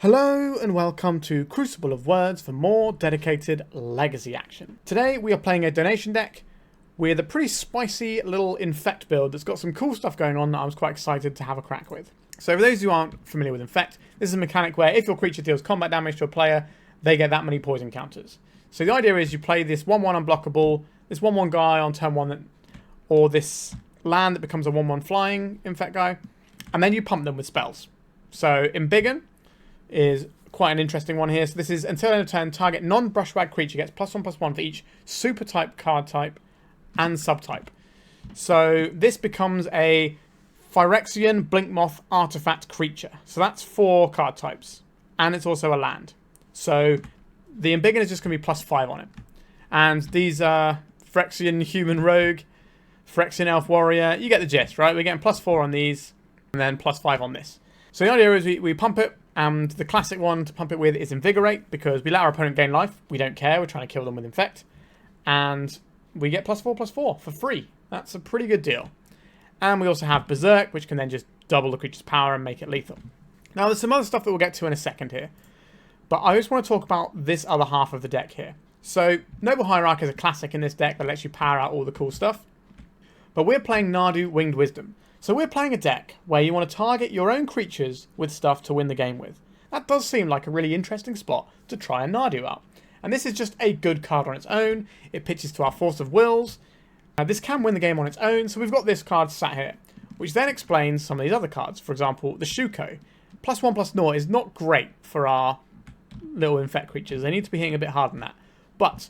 Hello and welcome to Crucible of Words for more dedicated legacy action. Today we are playing a donation deck with a pretty spicy little Infect build that's got some cool stuff going on that I was quite excited to have a crack with. So for those who aren't familiar with Infect, this is a mechanic where if your creature deals combat damage to a player, they get that many poison counters. So the idea is you play this 1/1 unblockable, this 1/1 guy on turn 1, or this land that becomes a 1/1 flying Infect guy, and then you pump them with spells. So Embiggen is quite an interesting one here. So this is until end of turn, target non-brushwag creature gets +1/+1 for each super type, card type, and subtype. So this becomes a Phyrexian Blinkmoth artifact creature. So that's 4 card types, and it's also a land. So the Embiggen is just going to be +5 on it. And these are Phyrexian Human Rogue, Phyrexian Elf Warrior. You get the gist, right? We're getting +4 on these, and then +5 on this. So the idea is we pump it, and the classic one to pump it with is Invigorate, because we let our opponent gain life. We don't care. We're trying to kill them with Infect. And we get +4/+4 for free. That's a pretty good deal. And we also have Berserk, which can then just double the creature's power and make it lethal. Now, there's some other stuff that we'll get to in a second here. But I just want to talk about this other half of the deck here. So, Noble Hierarch is a classic in this deck that lets you power out all the cool stuff. But we're playing Nadu Winged Wisdom. So we're playing a deck where you want to target your own creatures with stuff to win the game with. That does seem like a really interesting spot to try and Nadu out. And this is just a good card on its own. It pitches to our Force of Wills. This can win the game on its own, so we've got this card sat here, which then explains some of these other cards. For example, the Shuko. +1/+0 is not great for our little Infect creatures. They need to be hitting a bit harder than that. But,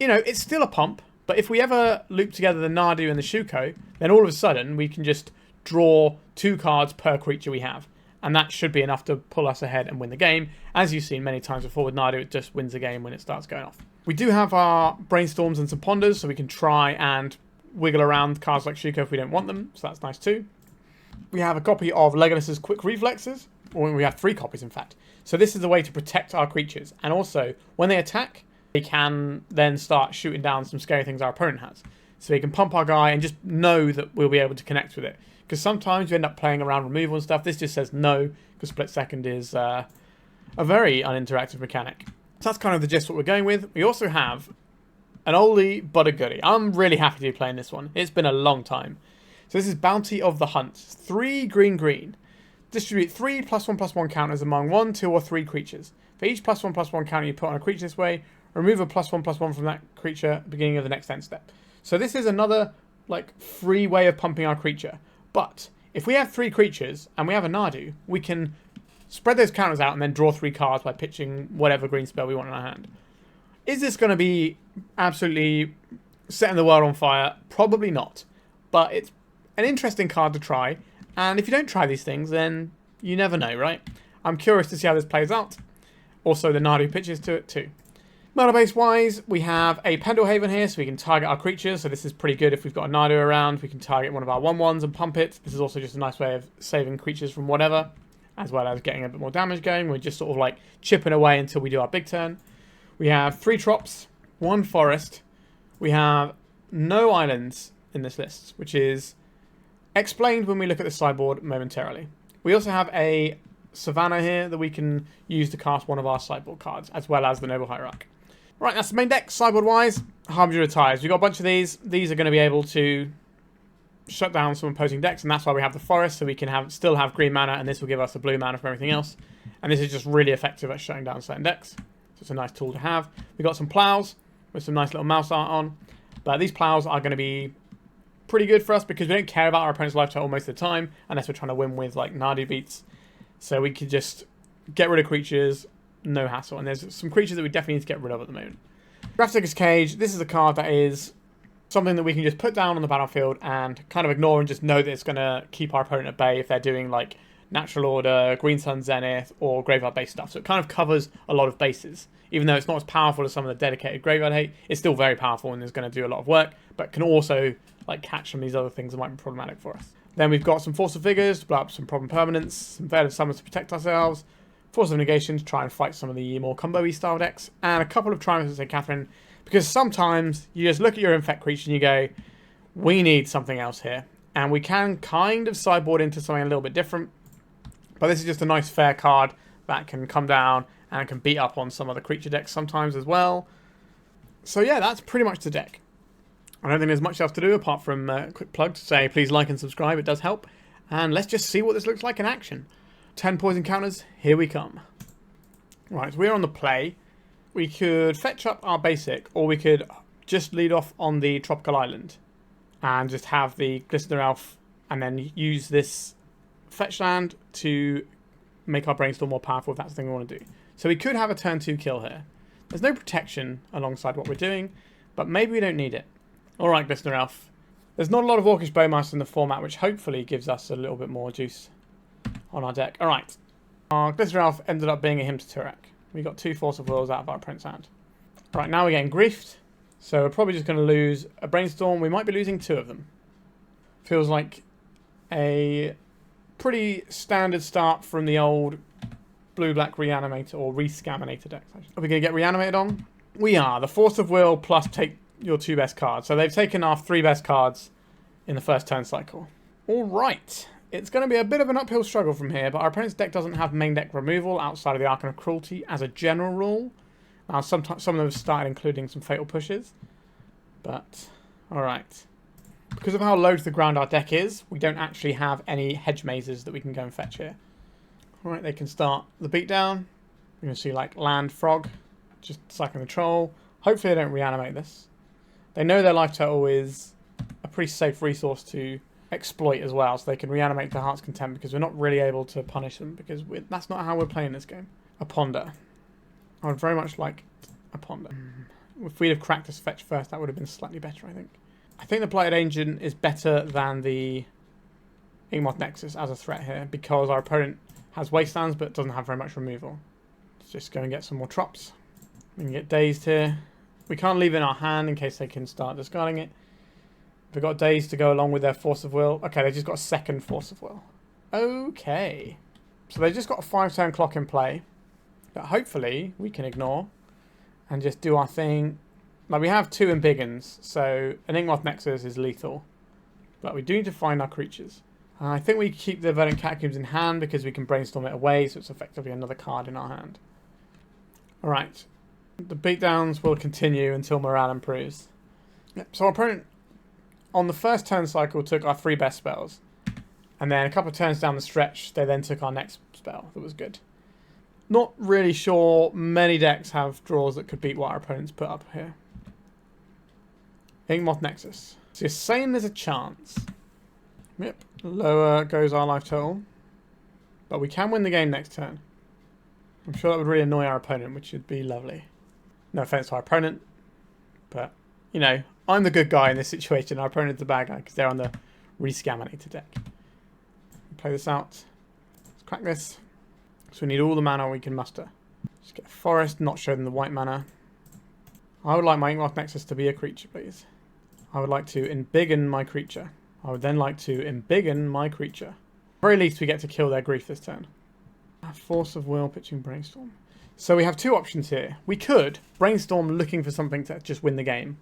you know, it's still a pump. But if we ever loop together the Nadu and the Shuko, then all of a sudden we can just draw 2 cards per creature we have. And that should be enough to pull us ahead and win the game. As you've seen many times before with Nadu, it just wins the game when it starts going off. We do have our Brainstorms and some Ponders, so we can try and wiggle around cards like Shuko if we don't want them. So that's nice too. We have a copy of Legolas's Quick Reflexes. Or we have 3 copies, in fact. So this is a way to protect our creatures. And also, when they attack, they can then start shooting down some scary things our opponent has. So we can pump our guy and just know that we'll be able to connect with it. Because sometimes you end up playing around removal and stuff. This just says no, because Split Second is a very uninteractive mechanic. So that's kind of the gist what we're going with. We also have an oldie but a goodie. I'm really happy to be playing this one. It's been a long time. So this is Bounty of the Hunt. 3 green. Distribute 3 +1/+1 counters among 1, 2, or 3 creatures. For each +1/+1 counter you put on a creature this way, remove a +1/+1 from that creature at the beginning of the next end step. So this is another free way of pumping our creature. But if we have 3 creatures and we have a Nadu, we can spread those counters out and then draw 3 cards by pitching whatever green spell we want in our hand. Is this going to be absolutely setting the world on fire? Probably not. But it's an interesting card to try. And if you don't try these things, then you never know, right? I'm curious to see how this plays out. Also, the Nadu pitches to it too. Mana base wise, we have a Pendelhaven here, so we can target our creatures. So this is pretty good if we've got a Nadu around. We can target one of our 1/1s and pump it. This is also just a nice way of saving creatures from whatever, as well as getting a bit more damage going. We're just sort of chipping away until we do our big turn. We have 3 Trops, 1 Forest. We have no islands in this list, which is explained when we look at the sideboard momentarily. We also have a Savannah here that we can use to cast one of our sideboard cards, as well as the Noble Hierarch. Right, that's the main deck, sideboard-wise. Harbinger retires. We've got a bunch of these. These are going to be able to shut down some opposing decks, and that's why we have the Forest, so we can still have green mana, and this will give us the blue mana from everything else. And this is just really effective at shutting down certain decks. So it's a nice tool to have. We've got some Plows with some nice little mouse art on. But these Plows are going to be pretty good for us because we don't care about our opponent's life total most of the time, unless we're trying to win with Nadu beats. So we could just get rid of creatures, no hassle. And there's some creatures that we definitely need to get rid of at the moment. Grafdigger's Cage. This is a card that is something that we can just put down on the battlefield and kind of ignore and just know that it's going to keep our opponent at bay if they're doing Natural Order, Green Sun Zenith, or Graveyard-based stuff. So it kind of covers a lot of bases. Even though it's not as powerful as some of the dedicated Graveyard hate, it's still very powerful and is going to do a lot of work, but can also catch some of these other things that might be problematic for us. Then we've got some Force of Vigors to blow up some problem permanents, some Verdant Summons to protect ourselves, Force of Negation to try and fight some of the more combo-y style decks, and a couple of Triumphs and Katherine, because sometimes you just look at your Infect creature and you go, we need something else here. And we can kind of sideboard into something a little bit different, but this is just a nice fair card that can come down and can beat up on some other creature decks sometimes as well. So yeah, that's pretty much the deck. I don't think there's much else to do apart from a quick plug to say please like and subscribe, it does help. And let's just see what this looks like in action. 10 poison counters, here we come. Right, so we're on the play. We could fetch up our basic, or we could just lead off on the Tropical Island and just have the Glistener Elf and then use this fetch land to make our Brainstorm more powerful if that's the thing we want to do. So we could have a turn 2 kill here. There's no protection alongside what we're doing, but maybe we don't need it. Alright, Glistener Elf. There's not a lot of Orcish Bowmaster in the format, which hopefully gives us a little bit more juice on our deck. Alright. Our Glistener Elf ended up being a Hymn to Turak. We got 2 Force of Wills out of our opponent's hand. Right, now we're getting griefed. So we're probably just going to lose a Brainstorm. We might be losing 2 of them. Feels like a pretty standard start from the old blue-black Reanimator or Rescaminator decks. Are we going to get Reanimated on? We are. The Force of Will plus take your 2 best cards. So they've taken our 3 best cards in the first turn cycle. Alright. It's going to be a bit of an uphill struggle from here, but our opponent's deck doesn't have main deck removal outside of the Archon of Cruelty as a general rule. Now, sometimes some of them have started including some Fatal Pushes. But, alright. Because of how low to the ground our deck is, we don't actually have any hedge mazes that we can go and fetch here. Alright, they can start the beatdown. We're going to see, like, Land Frog, just sacking the Troll. Hopefully they don't reanimate this. They know their life total is a pretty safe resource to exploit as well, so they can reanimate to Heart's Content because we're not really able to punish them because that's not how we're playing this game. A Ponder. I would very much like a Ponder. If we'd have cracked this fetch first, that would have been slightly better, I think. I think the Blighted Agent is better than the Inkmoth Nexus as a threat here because our opponent has Wastelands but doesn't have very much removal. Let's just go and get some more Trops. We can get Dazed here. We can't leave it in our hand in case they can start discarding it. They've got Daze to go along with their Force of Will. Okay, they just got a second Force of Will. Okay. So they just got a 5-turn clock in play that hopefully we can ignore and just do our thing. Like, we have 2 Embiggens, so an Inkmoth Nexus is lethal. But we do need to find our creatures. I think we keep the Verdant Catacombs in hand because we can Brainstorm it away, so it's effectively another card in our hand. Alright. The beatdowns will continue until morale improves. Yep. So our opponent on the first turn cycle took our 3 best spells. And then a couple of turns down the stretch, they then took our next spell that was good. Not really sure many decks have draws that could beat what our opponents put up here. Inkmoth Nexus. So you're saying there's a chance. Yep. Lower goes our life total. But we can win the game next turn. I'm sure that would really annoy our opponent, which would be lovely. No offense to our opponent. But, you know, I'm the good guy in this situation. Our opponent's the bad guy because they're on the Rescaminator deck. Play this out. Let's crack this. So we need all the mana we can muster. Just get a forest, not show them the white mana. I would like my Inkmoth Nexus to be a creature, please. I would like to Embiggen my creature. I would then like to Embiggen my creature. At the very least, we get to kill their grief this turn. Force of Will, pitching Brainstorm. So we have 2 options here. We could Brainstorm looking for something to just win the game.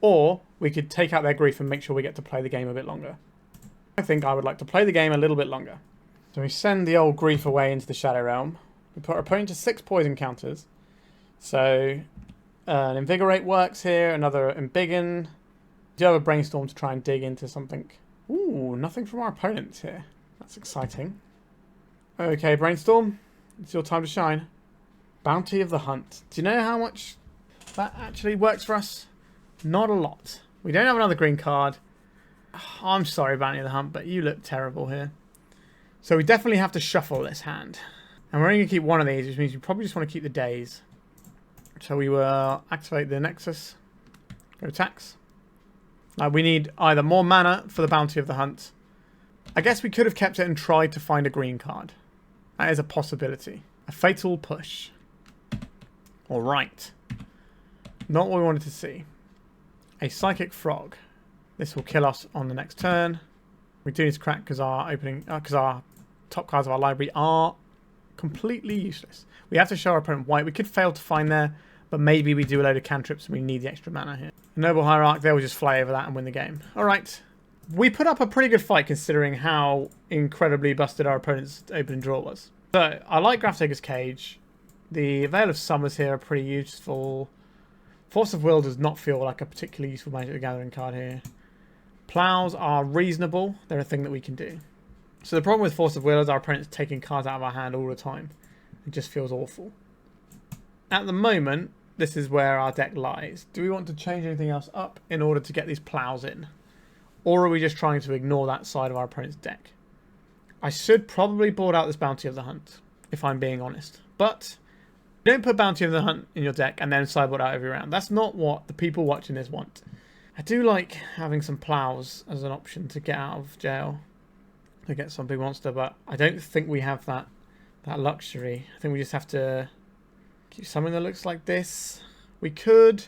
Or we could take out their grief and make sure we get to play the game a bit longer. I think I would like to play the game a little bit longer. So we send the old grief away into the Shadow Realm. We put our opponent to 6 poison counters. So an Invigorate works here, another Embiggen. Do you have a Brainstorm to try and dig into something? Ooh, nothing from our opponents here. That's exciting. Okay, Brainstorm, it's your time to shine. Bounty of the Hunt. Do you know how much that actually works for us? Not a lot. We don't have another green card. Oh, I'm sorry, Bounty of the Hunt, but you look terrible here. So we definitely have to shuffle this hand. And we're only going to keep one of these, which means we probably just want to keep the Daze. So we will activate the Nexus. Go attacks. Now we need either more mana for the Bounty of the Hunt. I guess we could have kept it and tried to find a green card. That is a possibility. A Fatal Push. Alright. Not what we wanted to see. A Psychic Frog. This will kill us on the next turn. We do need to crack because our top cards of our library are completely useless. We have to show our opponent white. We could fail to find there, but maybe we do a load of cantrips and we need the extra mana here. Noble Hierarch, they will just fly over that and win the game. Alright. We put up a pretty good fight considering how incredibly busted our opponent's opening draw was. So, I like Grafdigger's Cage. The Veil of Summers here are pretty useful. Force of Will does not feel like a particularly useful Magic the Gathering card here. Plows are reasonable. They're a thing that we can do. So the problem with Force of Will is our opponent's taking cards out of our hand all the time. It just feels awful. At the moment, this is where our deck lies. Do we want to change anything else up in order to get these plows in? Or are we just trying to ignore that side of our opponent's deck? I should probably board out this Bounty of the Hunt, if I'm being honest. But don't put Bounty of the Hunt in your deck and then sideboard out every round. That's not what the people watching this want. I do like having some plows as an option to get out of jail. To get some big monster, but I don't think we have that luxury. I think we just have to keep something that looks like this. We could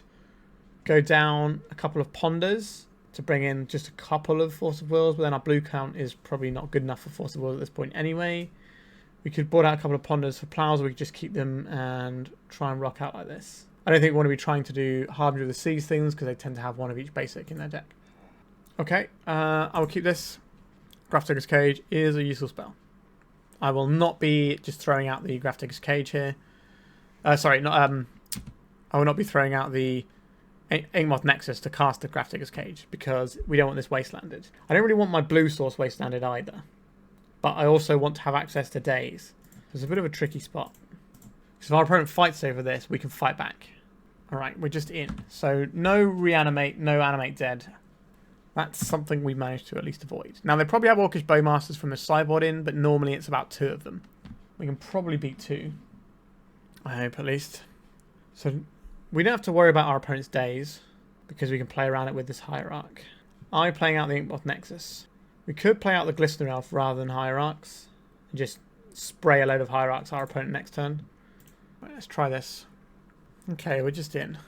go down a couple of Ponders to bring in just a couple of Force of Wills, but then our blue count is probably not good enough for Force of Wills at this point anyway. We could board out a couple of Ponders for plows, or we could just keep them and try and rock out like this. I don't think we want to be trying to do Harbinger of the Seas things because they tend to have one of each basic in their deck. Okay, I will keep this. Grafdigger's Cage is a useful spell. I will not be just throwing out the Grafdigger's Cage here. I will not be throwing out the Inkmoth Nexus to cast the Grafdigger's Cage because we don't want this wastelanded. I don't really want my blue source wastelanded either. But I also want to have access to Daze. It's a bit of a tricky spot. Because if our opponent fights over this, we can fight back. Alright, we're just in. So no reanimate, no animate dead. That's something we managed to at least avoid. Now, they probably have Orcish Bowmasters from the sideboard in, but normally it's about 2 of them. We can probably beat 2. I hope, at least. So, we don't have to worry about our opponent's Daze, because we can play around it with this Hierarch. I'm playing out the Inkmoth Nexus. We could play out the Glistener Elf rather than Hierarchs, and just spray a load of Hierarchs our opponent next turn. Right, let's try this. Okay, we're just in.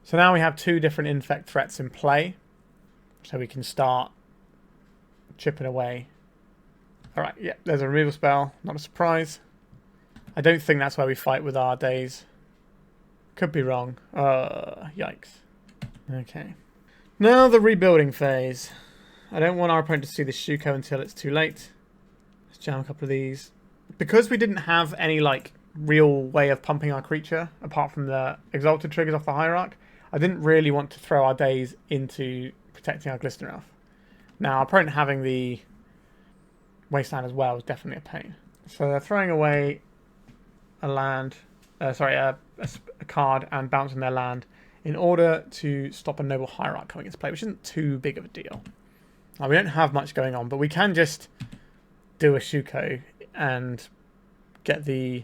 So now we have 2 different infect threats in play. So we can start chipping away. Alright, yeah, there's a removal spell. Not a surprise. I don't think that's where we fight with our Daze. Could be wrong. Yikes. Okay. Now the rebuilding phase. I don't want our opponent to see the Shuko until it's too late. Let's jam a couple of these. Because we didn't have any, like, real way of pumping our creature, apart from the Exalted triggers off the Hierarch, I didn't really want to throw our Daze into protecting our Glistener Elf. Now, our opponent having the Wasteland as well is definitely a pain. So they're throwing away a land, a card and bouncing their land in order to stop a Noble Hierarch coming into play, which isn't too big of a deal. Now, we don't have much going on, but we can just do a Shuko and get the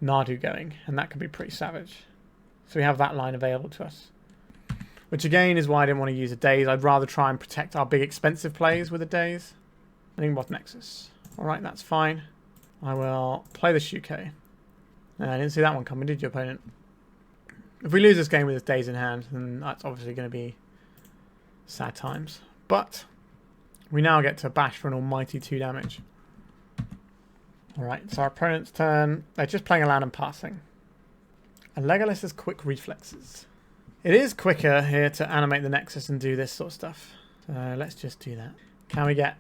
Nadu going, and that can be pretty savage. So we have that line available to us. Which again is why I didn't want to use a Daze. I'd rather try and protect our big expensive plays with a Daze. Inkmoth Nexus. Alright, that's fine. I will play the Shuko. I didn't see that one coming, did you, opponent? If we lose this game with this Daze in hand, then that's obviously going to be sad times. But we now get to bash for an almighty 2 damage. Alright, so our opponent's turn. They're just playing a land and passing. And Legolas has quick reflexes. It is quicker here to animate the Nexus and do this sort of stuff. So let's just do that. Can we get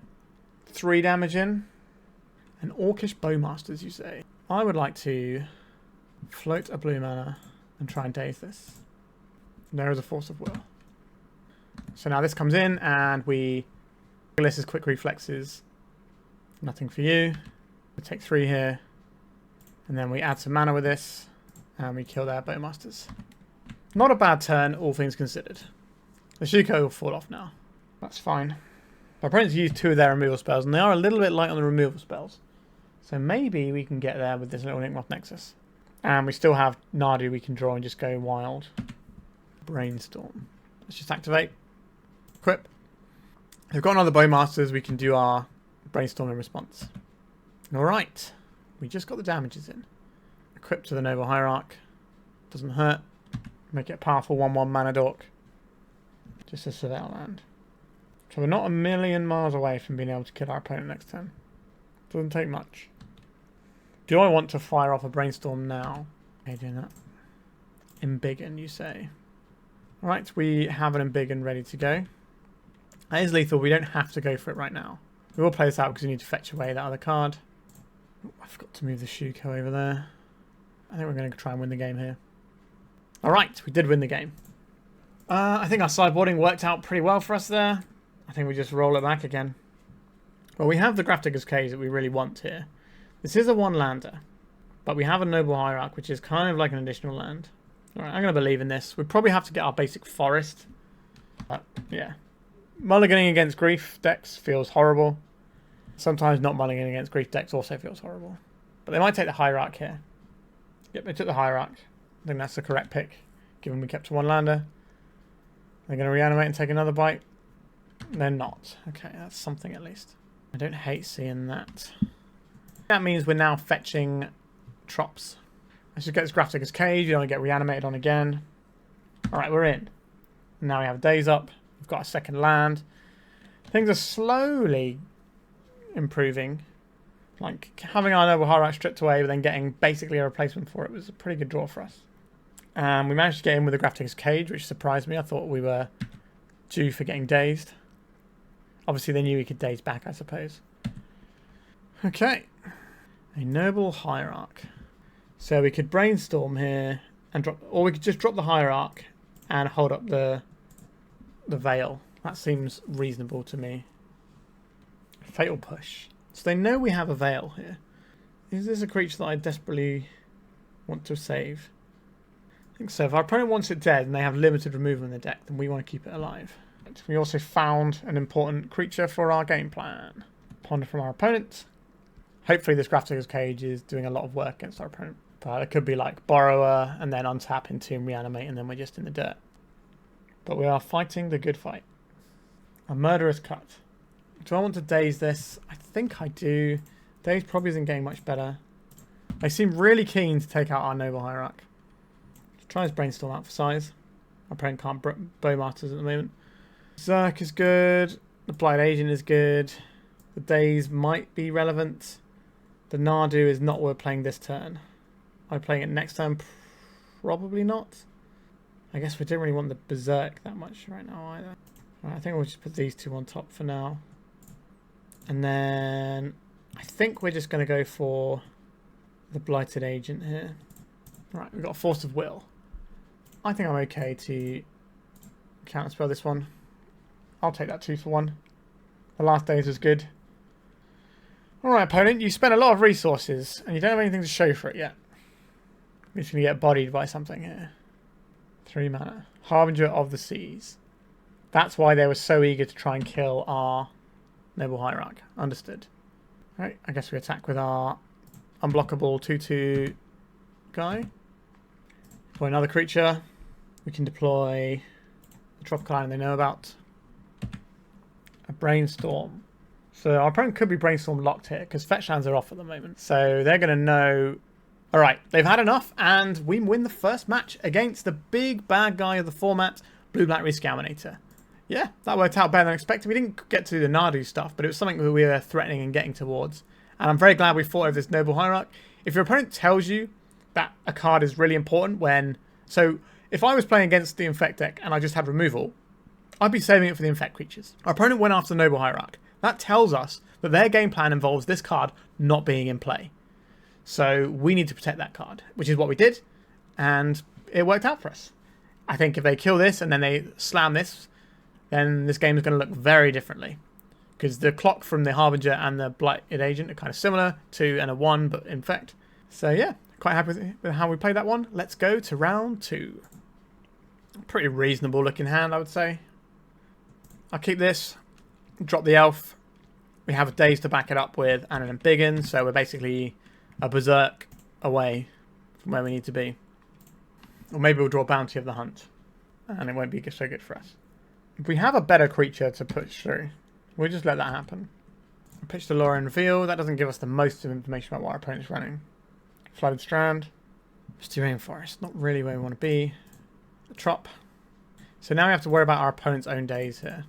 3 damage in? An Orcish Bowmasters, you say? I would like to float a blue mana and try and Daze this. There is a Force of Will. So now this comes in and we... Legolas's quick reflexes. Nothing for you. We take 3 here. And then we add some mana with this. And we kill their Bowmasters. Not a bad turn, all things considered. The Shuko will fall off now. That's fine. My opponents used 2 of their removal spells, and they are a little bit light on the removal spells. So maybe we can get there with this little Inkmoth Nexus. And we still have Nadu we can draw and just go wild. Brainstorm. Let's just activate. Equip. If we've got another Bowmasters, we can do our Brainstorm in response. Alright. We just got the damages in. Equip to the Noble Hierarch. Doesn't hurt. Make it a powerful 1/1 mana dork. Just a Surveil land. So we're not a million miles away from being able to kill our opponent next turn. Doesn't take much. Do I want to fire off a Brainstorm now? Okay, doing that. Embiggen, you say. Alright, we have an Embiggen ready to go. That is lethal. We don't have to go for it right now. We will play this out because we need to fetch away that other card. Oh, I forgot to move the Shuko over there. I think we're going to try and win the game here. Alright, we did win the game. I think our sideboarding worked out pretty well for us there. I think we just roll it back again. Well, we have the Grafdigger's Cage that we really want here. This is a one-lander. But we have a Noble Hierarch, which is kind of like an additional land. Alright, I'm going to believe in this. We probably have to get our basic forest. But, yeah. Mulliganing against grief decks feels horrible. Sometimes not mulliganing against grief decks also feels horrible. But they might take the Hierarch here. Yep, they took the Hierarch. I think that's the correct pick, given we kept to one lander. They're going to reanimate and take another bite. They're not. Okay, that's something at least. I don't hate seeing that. That means we're now fetching Trops. I should get this Grafdigger's Cage. You don't get reanimated on again. Alright, we're in. Now we have Daze up. We've got a second land. Things are slowly improving. Like, having our Noble Hierarch stripped away, but then getting basically a replacement for it was a pretty good draw for us. And we managed to get in with the Grafdigger's Cage, which surprised me. I thought we were due for getting dazed. Obviously, they knew we could daze back, I suppose. Okay. A Noble Hierarch. So we could Brainstorm here and drop, or we could just drop the Hierarch and hold up the Veil. That seems reasonable to me. Fatal Push. So they know we have a Veil here. Is this a creature that I desperately want to save? I think so. If our opponent wants it dead and they have limited removal in the deck, then we want to keep it alive. We also found an important creature for our game plan. Ponder from our opponent. Hopefully this Grafdigger's Cage is doing a lot of work against our opponent. But it could be like Borrower and then untap into and reanimate and then we're just in the dirt. But we are fighting the good fight. A Murderous Cut. Do I want to Daze this? I think I do. Daze probably isn't getting much better. They seem really keen to take out our Noble Hierarch. Let's try his Brainstorm out for size. Our opponent can't Bow Martyrs at the moment. Berserk is good. The Blighted Agent is good. The Daze might be relevant. The Nadu is not worth playing this turn. Am I playing it next turn? Probably not. I guess we didn't really want the Berserk that much right now either. Right, I think we'll just put these two on top for now. And then I think we're just going to go for the Blighted Agent here. Right, we've got a Force of Will. I think I'm okay to counterspell this one. I'll take that 2 for 1. The last Daze was good. Alright, opponent, you spent a lot of resources and you don't have anything to show for it yet. We're just going to get bodied by something here. 3 mana. Harbinger of the Seas. That's why they were so eager to try and kill our Noble Hierarch. Understood. Alright, I guess we attack with our unblockable 2/2 guy. Deploy another creature. We can deploy the tropical island they know about. A Brainstorm. So our opponent could be Brainstorm locked here because fetch lands are off at the moment. So they're going to know... Alright, they've had enough and we win the first match against the big bad guy of the format, Blue-Black Rescaminator. Yeah, that worked out better than expected. We didn't get to do the Nadu stuff, but it was something that we were threatening and getting towards. And I'm very glad we fought over this Noble Hierarch. If your opponent tells you that a card is really important when... So, if I was playing against the Infect deck and I just had removal, I'd be saving it for the Infect creatures. Our opponent went after the Noble Hierarch. That tells us that their game plan involves this card not being in play. So, we need to protect that card, which is what we did. And it worked out for us. I think if they kill this and then they slam this, then this game is going to look very differently. Because the clock from the Harbinger and the Blighted Agent are kind of similar. 2 and a 1, but Infect. So yeah, quite happy with how we played that one. Let's go to round 2. Pretty reasonable looking hand, I would say. I'll keep this. Drop the Elf. We have a Daze to back it up with and an Embiggen. So we're basically a Berserk away from where we need to be. Or maybe we'll draw Bounty of the Hunt. And it won't be so good for us. If we have a better creature to push through, we'll just let that happen. Pitch the Lore and Reveal. That doesn't give us the most of information about what our opponent's running. Flooded Strand. Misty Rainforest. Not really where we want to be. The Trop. So now we have to worry about our opponent's own Daze here.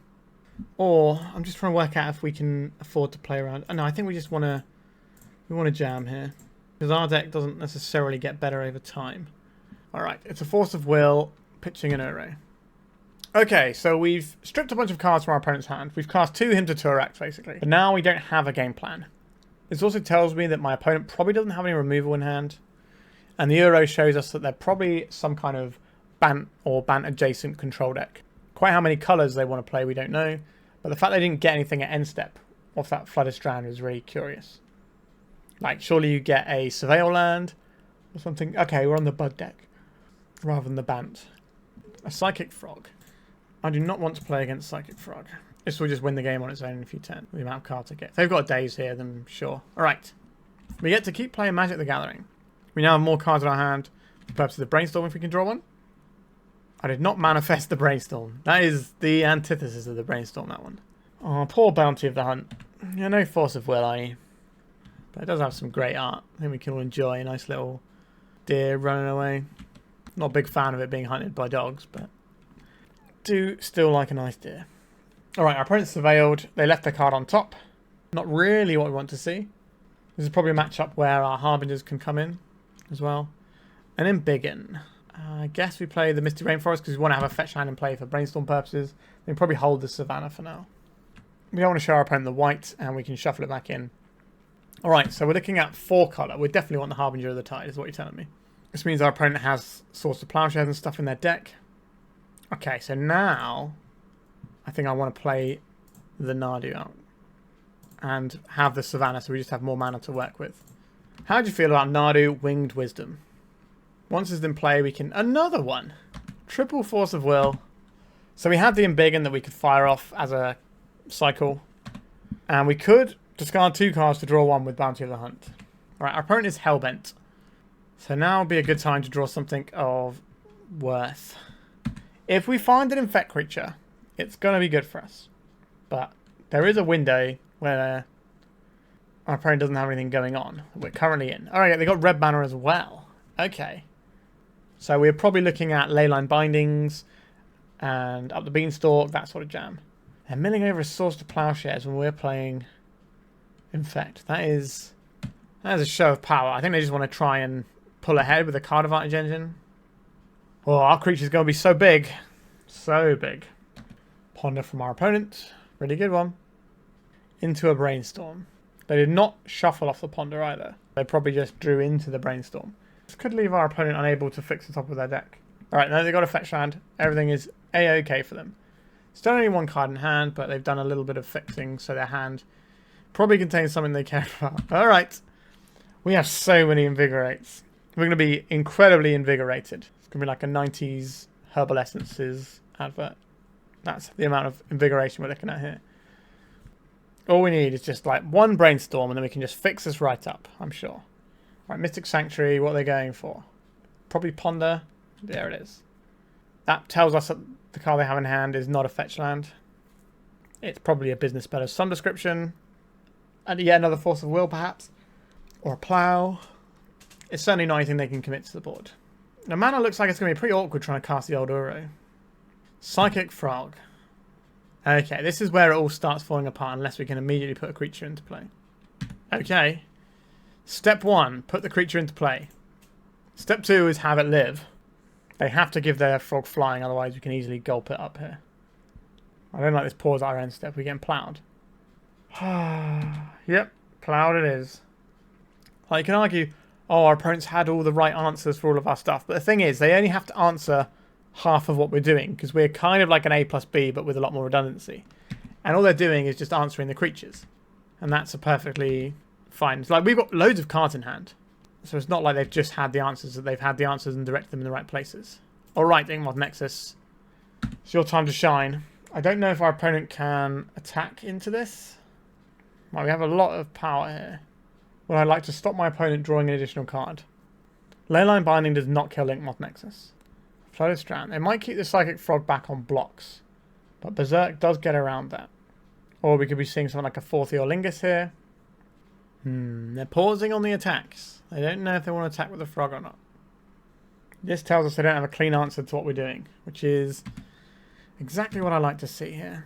Or, I'm just trying to work out if we can afford to play around. Oh, no, I think we just want to... We want to jam here. Because our deck doesn't necessarily get better over time. Alright, it's a Force of Will. Pitching an Ure. Okay, so we've stripped a bunch of cards from our opponent's hand. We've cast 2 Hymn to Turax, basically. But now we don't have a game plan. This also tells me that my opponent probably doesn't have any removal in hand. And the Euro shows us that they're probably some kind of Bant or Bant adjacent control deck. Quite how many colours they want to play, we don't know. But the fact they didn't get anything at end step off that Flooded Strand is really curious. Like, surely you get a Surveil land or something. Okay, we're on the Bud deck rather than the Bant. A Psychic Frog. I do not want to play against Psychic Frog. This will just win the game on its own if you turn the amount of cards I get. If they've got a Daze here, then sure. Alright. We get to keep playing Magic the Gathering. We now have more cards in our hand for the purpose of the Brainstorm if we can draw one. I did not manifest the Brainstorm. That is the antithesis of the Brainstorm, that one. Oh, poor Bounty of the Hunt. You're no Force of Will, are you? But it does have some great art. I think we can all enjoy a nice little deer running away. Not a big fan of it being hunted by dogs, but do still like a nice deer. Alright, our opponent's surveilled. They left their card on top. Not really what we want to see. This is probably a matchup where our Harbingers can come in as well. And Embiggen. I guess we play the Misty Rainforest because we want to have a fetch land in play for Brainstorm purposes. We can probably hold the Savannah for now. We don't want to show our opponent the white, and we can shuffle it back in. Alright, so we're looking at 4 colour. We definitely want the Harbinger of the Tide, is what you're telling me. This means our opponent has Source of Plowshares and stuff in their deck. Okay, so now I think I want to play the Nadu out and have the Savannah so we just have more mana to work with. How do you feel about Nadu Winged Wisdom? Once it's in play, we can... Another one! Triple Force of Will. So we have the Embiggen that we could fire off as a cycle. And we could discard 2 cards to draw 1 with Bounty of the Hunt. Alright, our opponent is Hellbent. So now would be a good time to draw something of worth. If we find an Infect creature, it's going to be good for us. But there is a window where our opponent doesn't have anything going on. We're currently in. Alright, they got red mana as well. Okay. So we're probably looking at Leyline Bindings and Up the Beanstalk, that sort of jam. And milling over a Source to Plowshares when we're playing Infect. That is a show of power. I think they just want to try and pull ahead with a card advantage engine. Oh, our creature's going to be so big. So big. Ponder from our opponent. Really good one. Into a Brainstorm. They did not shuffle off the Ponder either. They probably just drew into the Brainstorm. This could leave our opponent unable to fix the top of their deck. Alright, now they've got a fetch land. Everything is A-OK for them. Still only 1 card in hand, but they've done a little bit of fixing, so their hand probably contains something they care about. Alright. We have so many Invigorates. We're going to be incredibly invigorated. It's going to be like a 90s Herbal Essences advert. That's the amount of invigoration we're looking at here. All we need is just like 1 Brainstorm and then we can just fix this right up, I'm sure. Alright, Mystic Sanctuary, what are they going for? Probably Ponder. There it is. That tells us that the card they have in hand is not a fetch land. It's probably a business spell of some description. And yet another Force of Will, perhaps. Or a Plow. It's certainly not anything they can commit to the board. Now, mana looks like it's going to be pretty awkward trying to cast the old Uro. Psychic Frog. Okay, this is where it all starts falling apart unless we can immediately put a creature into play. Okay. Step 1, put the creature into play. Step 2 is have it live. They have to give their frog flying, otherwise we can easily gulp it up here. I don't like this pause at our end step. We're getting plowed. Yep, plowed it is. Like, you can argue, oh, our opponents had all the right answers for all of our stuff. But the thing is, they only have to answer half of what we're doing, because we're kind of like an A plus B, but with a lot more redundancy. And all they're doing is just answering the creatures. And that's a perfectly fine. It's like, we've got loads of cards in hand. So it's not like they've just had the answers, that they've had the answers and directed them in the right places. Alright, Inkmoth Nexus. It's your time to shine. I don't know if our opponent can attack into this. Well, we have a lot of power here. Well, I'd like to stop my opponent drawing an additional card. Leyline Binding does not kill Inkmoth Nexus. Flooded Strand. They might keep the Psychic Frog back on blocks. But Berserk does get around that. Or we could be seeing something like a 4th Eorlingus here. They're pausing on the attacks. They don't know if they want to attack with the frog or not. This tells us they don't have a clean answer to what we're doing, which is exactly what I like to see here.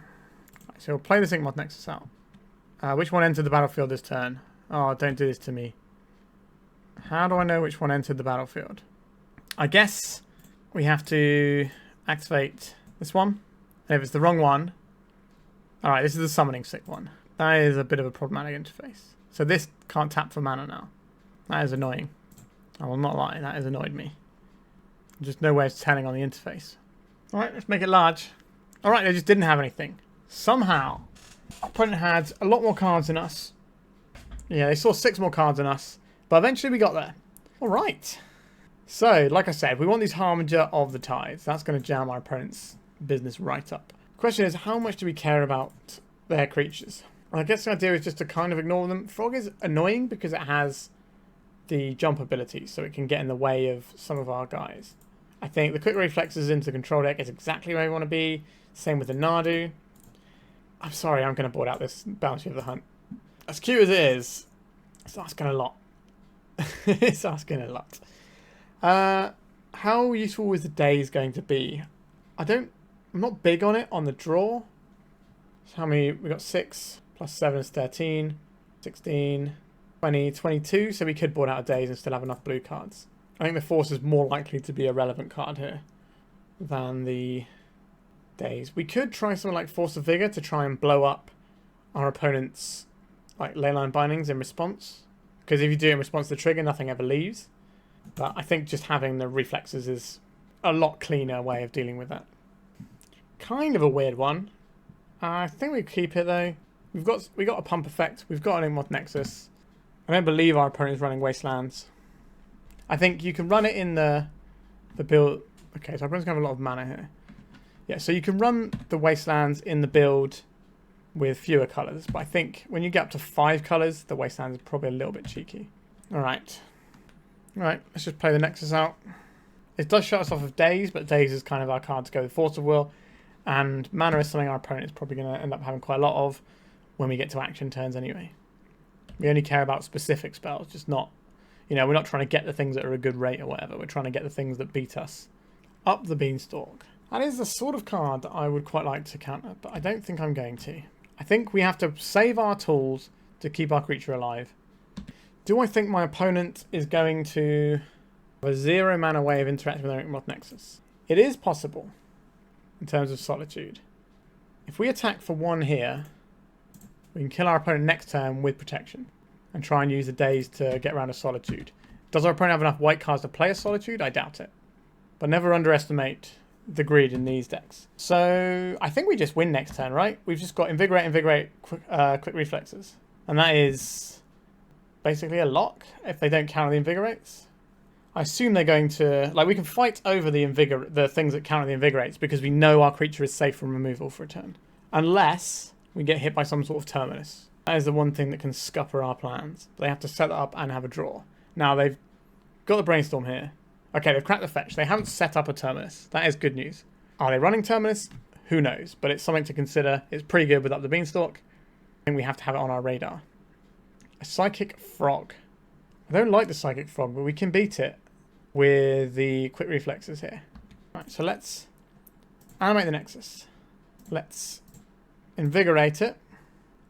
Right, so we'll play this Inkmoth Nexus out. Which one entered the battlefield this turn? Oh, don't do this to me. How do I know which one entered the battlefield? I guess we have to activate this one. And if it's the wrong one... Alright, this is the summoning sick one. That is a bit of a problematic interface. So this can't tap for mana now. That is annoying. I will not lie, that has annoyed me. Just no way of telling on the interface. Alright, let's make it large. Alright, they just didn't have anything. Somehow, our opponent had a lot more cards than us. Yeah, they saw 6 more cards than us. But eventually we got there. Alright. So, like I said, we want these Harbinger of the Tides. That's going to jam our opponent's business right up. The question is, how much do we care about their creatures? Well, I guess the idea is just to kind of ignore them. Frog is annoying because it has the jump ability, so it can get in the way of some of our guys. I think the quick reflexes into the control deck is exactly where we want to be. Same with the Nadu. I'm sorry, I'm going to board out this Bounty of the Hunt. As cute as it is, it's asking a lot. It's asking a lot. How useful is the Daze going to be? I'm not big on it on the draw. So how many? We got 6 plus 7 is 13, 16, 20, 22. So we could board out a Daze and still have enough blue cards. I think the Force is more likely to be a relevant card here than the Daze. We could try something like Force of Vigor to try and blow up our opponent's like leyline bindings in response. Because if you do it in response to the trigger, nothing ever leaves. But I think just having the reflexes is a lot cleaner way of dealing with that. Kind of a weird one. I think we keep it though. We got a pump effect. We've got an Inkmoth Nexus. I don't believe our opponent is running Wastelands. I think you can run it in the build. Okay, so our opponent's going to have a lot of mana here. Yeah, so you can run the Wastelands in the build with fewer colours. But I think when you get up to 5 colours, the Wastelands is probably a little bit cheeky. Alright. Alright, let's just play the Nexus out. It does shut us off of Daze, but Daze is kind of our card to go with Force of Will. And mana is something our opponent is probably going to end up having quite a lot of when we get to action turns anyway. We only care about specific spells, just not, you know, we're not trying to get the things that are a good rate or whatever. We're trying to get the things that beat us. Up the Beanstalk. That is the sort of card that I would quite like to counter, but I don't think I'm going to. I think we have to save our tools to keep our creature alive. Do I think my opponent is going to have a 0 mana way of interacting with their Inkmoth Nexus? It is possible in terms of Solitude. If we attack for 1 here, we can kill our opponent next turn with protection and try and use the Daze to get around a Solitude. Does our opponent have enough white cards to play a Solitude? I doubt it. But never underestimate the greed in these decks. So I think we just win next turn, right? We've just got Invigorate, quick reflexes. And that is basically a lock if they don't counter the Invigorates. I assume they're going to... Like, we can fight over the things that counter the Invigorates because we know our creature is safe from removal for a turn. Unless we get hit by some sort of Terminus. That is the one thing that can scupper our plans. They have to set that up and have a draw. Now, they've got the Brainstorm here. Okay, they've cracked the fetch. They haven't set up a Terminus. That is good news. Are they running Terminus? Who knows? But it's something to consider. It's pretty good with Up the Beanstalk. I think we have to have it on our radar. A Psychic Frog. I don't like the Psychic Frog, but we can beat it with the quick reflexes here. Right, so let's animate the Nexus. Let's invigorate it.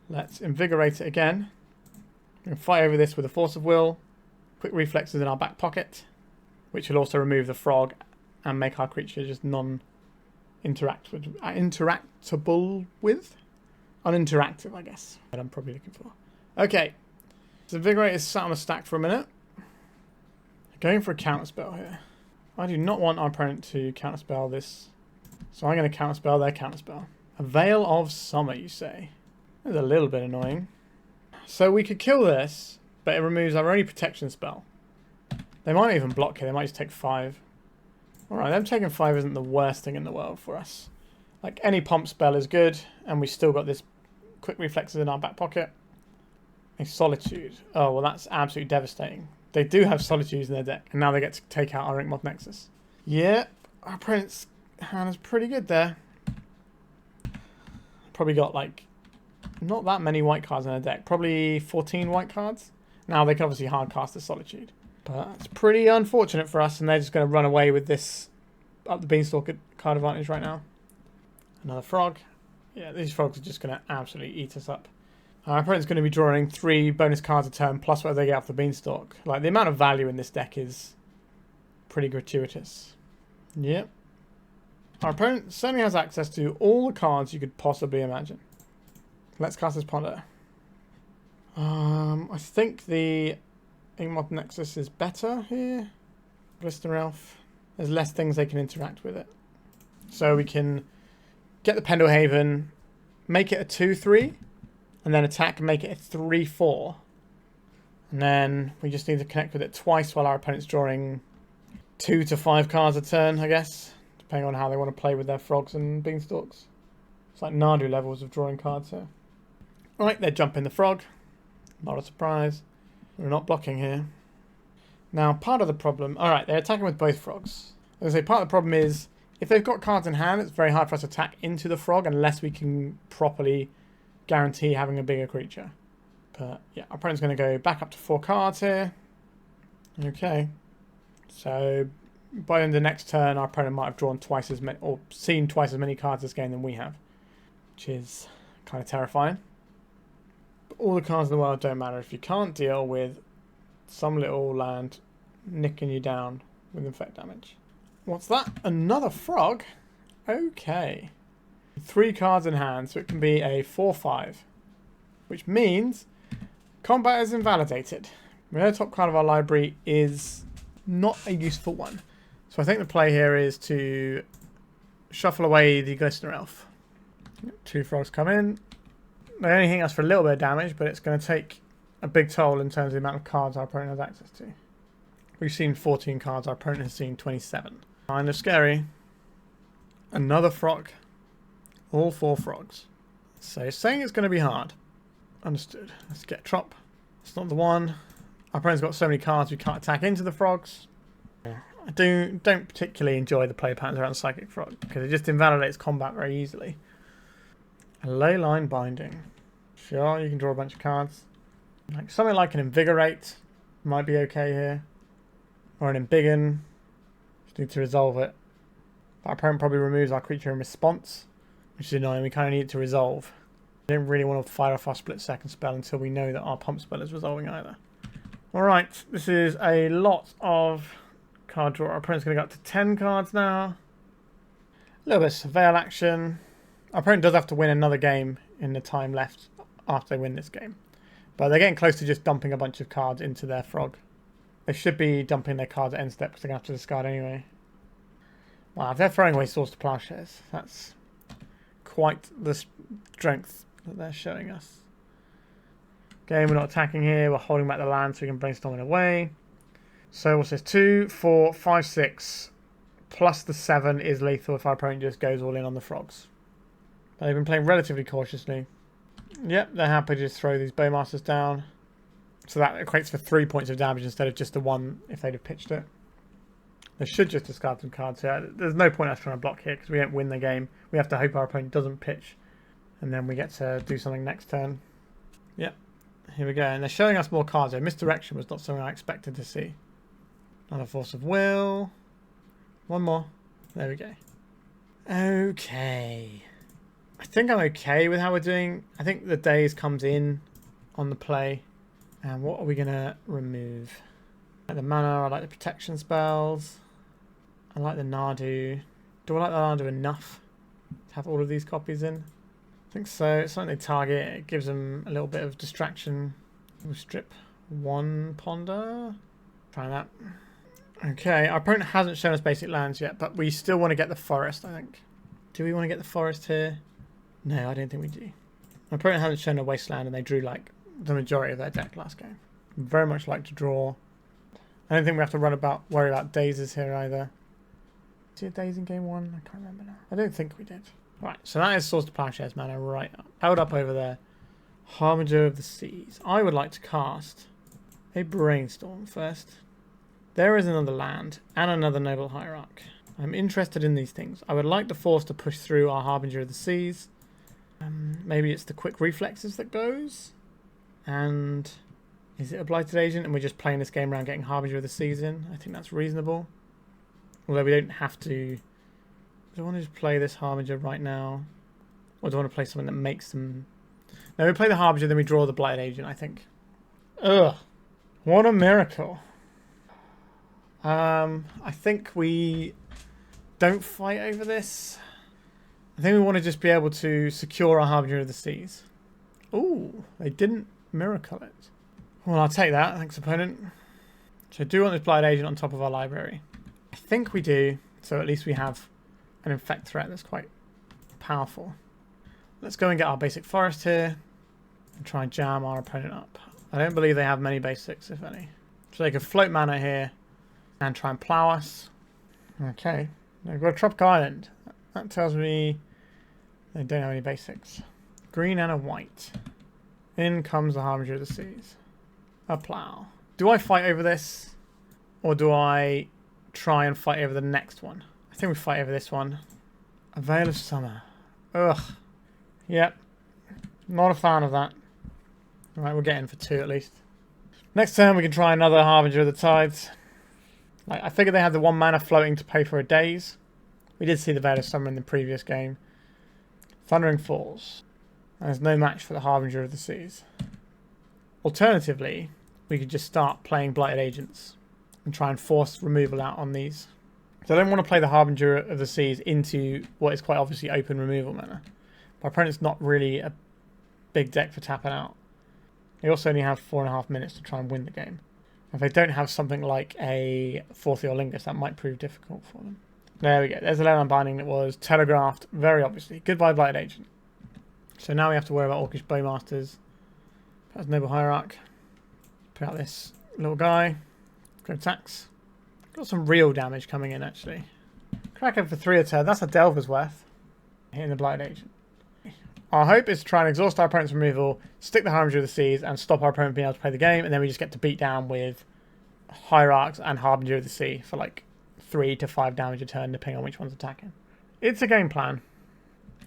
Let's invigorate it again. We can fight over this with a Force of Will. Quick reflexes in our back pocket, which will also remove the frog and make our creature just interactable with? Uninteractive, I guess. What I'm probably looking for. Okay. So Invigorate is sat on a stack for a minute. Going for a counterspell here. I do not want our opponent to counterspell this. So I'm going to counterspell their counterspell. A Veil of Summer, you say? That's a little bit annoying. So we could kill this, but it removes our only protection spell. They might not even block here. They might just take 5. Alright, them taking 5 isn't the worst thing in the world for us. Like, any pump spell is good, and we still got this quick reflexes in our back pocket. A Solitude. Oh, well, that's absolutely devastating. They do have Solitudes in their deck, and now they get to take out our Inkmoth Nexus. Yeah, our opponent's hand is pretty good there. Probably got, like, not that many white cards in their deck. Probably 14 white cards. Now they can obviously hardcast the Solitude. But it's pretty unfortunate for us, and they're just going to run away with this Up the Beanstalk card advantage right now. Another frog. Yeah, these frogs are just going to absolutely eat us up. Our opponent's going to be drawing 3 bonus cards a turn, plus whatever they get off the Beanstalk. Like, the amount of value in this deck is pretty gratuitous. Yep. Our opponent certainly has access to all the cards you could possibly imagine. Let's cast this Ponder. I think the Inkmoth Nexus is better here. Glistener Elf. There's less things they can interact with it. So we can get the Pendelhaven, make it a 2-3, and then attack and make it a 3-4. And then we just need to connect with it twice while our opponent's drawing 2 to 5 cards a turn, I guess. Depending on how they want to play with their frogs and beanstalks. It's like Nadu levels of drawing cards here. Right, they're jumping the frog. Not a surprise. We're not blocking here. Now, part of the problem... Alright, they're attacking with both frogs. As I say, part of the problem is, if they've got cards in hand, it's very hard for us to attack into the frog unless we can properly guarantee having a bigger creature. But, yeah, our opponent's going to go back up to 4 cards here. Okay. So, by the end of the next turn, our opponent might have drawn twice as many, or seen twice as many cards this game than we have. Which is kind of terrifying. But all the cards in the world don't matter if you can't deal with some little land nicking you down with infect damage. What's that? Another frog? Okay. 3 cards in hand, so it can be a 4-5. Which means combat is invalidated. The top card of our library is not a useful one. So I think the play here is to shuffle away the Glistener Elf. 2 frogs come in. They only hit us for a little bit of damage, but it's going to take a big toll in terms of the amount of cards our opponent has access to. We've seen 14 cards, our opponent has seen 27. Kind of scary. Another frog. All 4 frogs. So saying it's going to be hard. Understood. Let's get Trop. It's not the one. Our opponent's got so many cards we can't attack into the frogs. I don't particularly enjoy the play patterns around Psychic Frog because it just invalidates combat very easily. A Leyline Binding. Sure, you can draw a bunch of cards. Like something like an Invigorate might be okay here. Or an Embiggen. Just need to resolve it. Our opponent probably removes our creature in response, which is annoying. We kind of need it to resolve. We don't really want to fire off our split second spell until we know that our pump spell is resolving either. Alright, this is a lot of card draw. Our opponent's going to go up to 10 cards now. A little bit of surveil action. Our opponent does have to win another game in the time left after they win this game. But they're getting close to just dumping a bunch of cards into their frog. They should be dumping their cards at end step because they're going to have to discard anyway. Wow, if they're throwing away Source to Plowshares, that's quite the strength that they're showing us. Okay, we're not attacking here. We're holding back the land so we can brainstorm it away. So what's this? 2, 4, 5, 6. Plus the 7 is lethal if our opponent just goes all in on the frogs. But they've been playing relatively cautiously. Yep, they're happy to just throw these Bowmasters down. So that equates for 3 points of damage instead of just the 1 if they'd have pitched it. They should just discard some cards here. There's no point us trying to block here because we don't win the game. We have to hope our opponent doesn't pitch. And then we get to do something next turn. Yep, here we go. And they're showing us more cards here. Misdirection was not something I expected to see. Another Force of Will. One more. There we go. Okay. I think I'm okay with how we're doing. I think the Daze comes in on the play. And what are we going to remove? I like the mana, I like the protection spells. I like the Nadu. Do I like the Nadu enough to have all of these copies in? I think so. It's something they target. It gives them a little bit of distraction. We'll strip 1 Ponder. Try that. Okay, our opponent hasn't shown us basic lands yet, but we still want to get the forest, I think. Do we want to get the forest here? No, I don't think we do. My opponent hasn't shown a wasteland and they drew like the majority of their deck last game. Very much like to draw. I don't think we have to worry about Dazes here either. Is it a Daze in game 1? I can't remember now. I don't think we did. Right, so that is Source to Plowshares mana right up. Held up over there. Harbinger of the Seas. I would like to cast a Brainstorm first. There is another land and another Noble Hierarch. I'm interested in these things. I would like the Force to push through our Harbinger of the Seas. Maybe it's the quick Reflexes that goes. And is it a Blighted Agent and we're just playing this game around getting Harbinger of the Seas in? I think that's reasonable. Although we don't have to. Do I want to just play this Harbinger right now? Or do I want to play something that makes them... No, we play the Harbinger, then we draw the Blighted Agent, I think. Ugh. What a miracle. I think we don't fight over this. I think we want to just be able to secure our Harbinger of the Seas. Ooh, they didn't miracle it. Well, I'll take that. Thanks, opponent. So do we want this Blighted Agent on top of our library? I think we do. So at least we have an infect threat that's quite powerful. Let's go and get our basic forest here and try and jam our opponent up. I don't believe they have many basics, if any. So they could float mana here and try and plow us. Okay. They've got a tropical island. That tells me they don't have any basics. Green and a white. In comes the Harbinger of the Seas. A plow. Do I fight over this? Or do I try and fight over the next one? I think we fight over this one. A Veil of Summer. Ugh. Yep. Not a fan of that. Alright, we'll get in for 2 at least. Next turn we can try another Harbinger of the Tides. Like, I figured they had the 1 mana floating to pay for a Daze. We did see the Veil of Summer in the previous game. Thundering Falls. There's no match for the Harbinger of the Seas. Alternatively, we could just start playing Blighted Agents and try and force removal out on these. So I don't want to play the Harbinger of the Seas into what is quite obviously open removal mana. My opponent's not really a big deck for tapping out. They also only have 4.5 minutes to try and win the game. If they don't have something like a Fourth Lingus, that might prove difficult for them. There we go. There's a Leyline Binding that was telegraphed very obviously. Goodbye, Blighted Agent. So now we have to worry about Orcish Bowmasters. That's Noble Hierarch. Put out this little guy. Go attacks. Got some real damage coming in actually. Crack it for 3 a turn. That's a Delver's worth. Hitting the Blighted Agent. Our hope is to try and exhaust our opponent's removal, stick the Harbinger of the Seas, and stop our opponent being able to play the game, and then we just get to beat down with Hierarchs and Harbinger of the Sea for like 3 to 5 damage a turn, depending on which one's attacking. It's a game plan.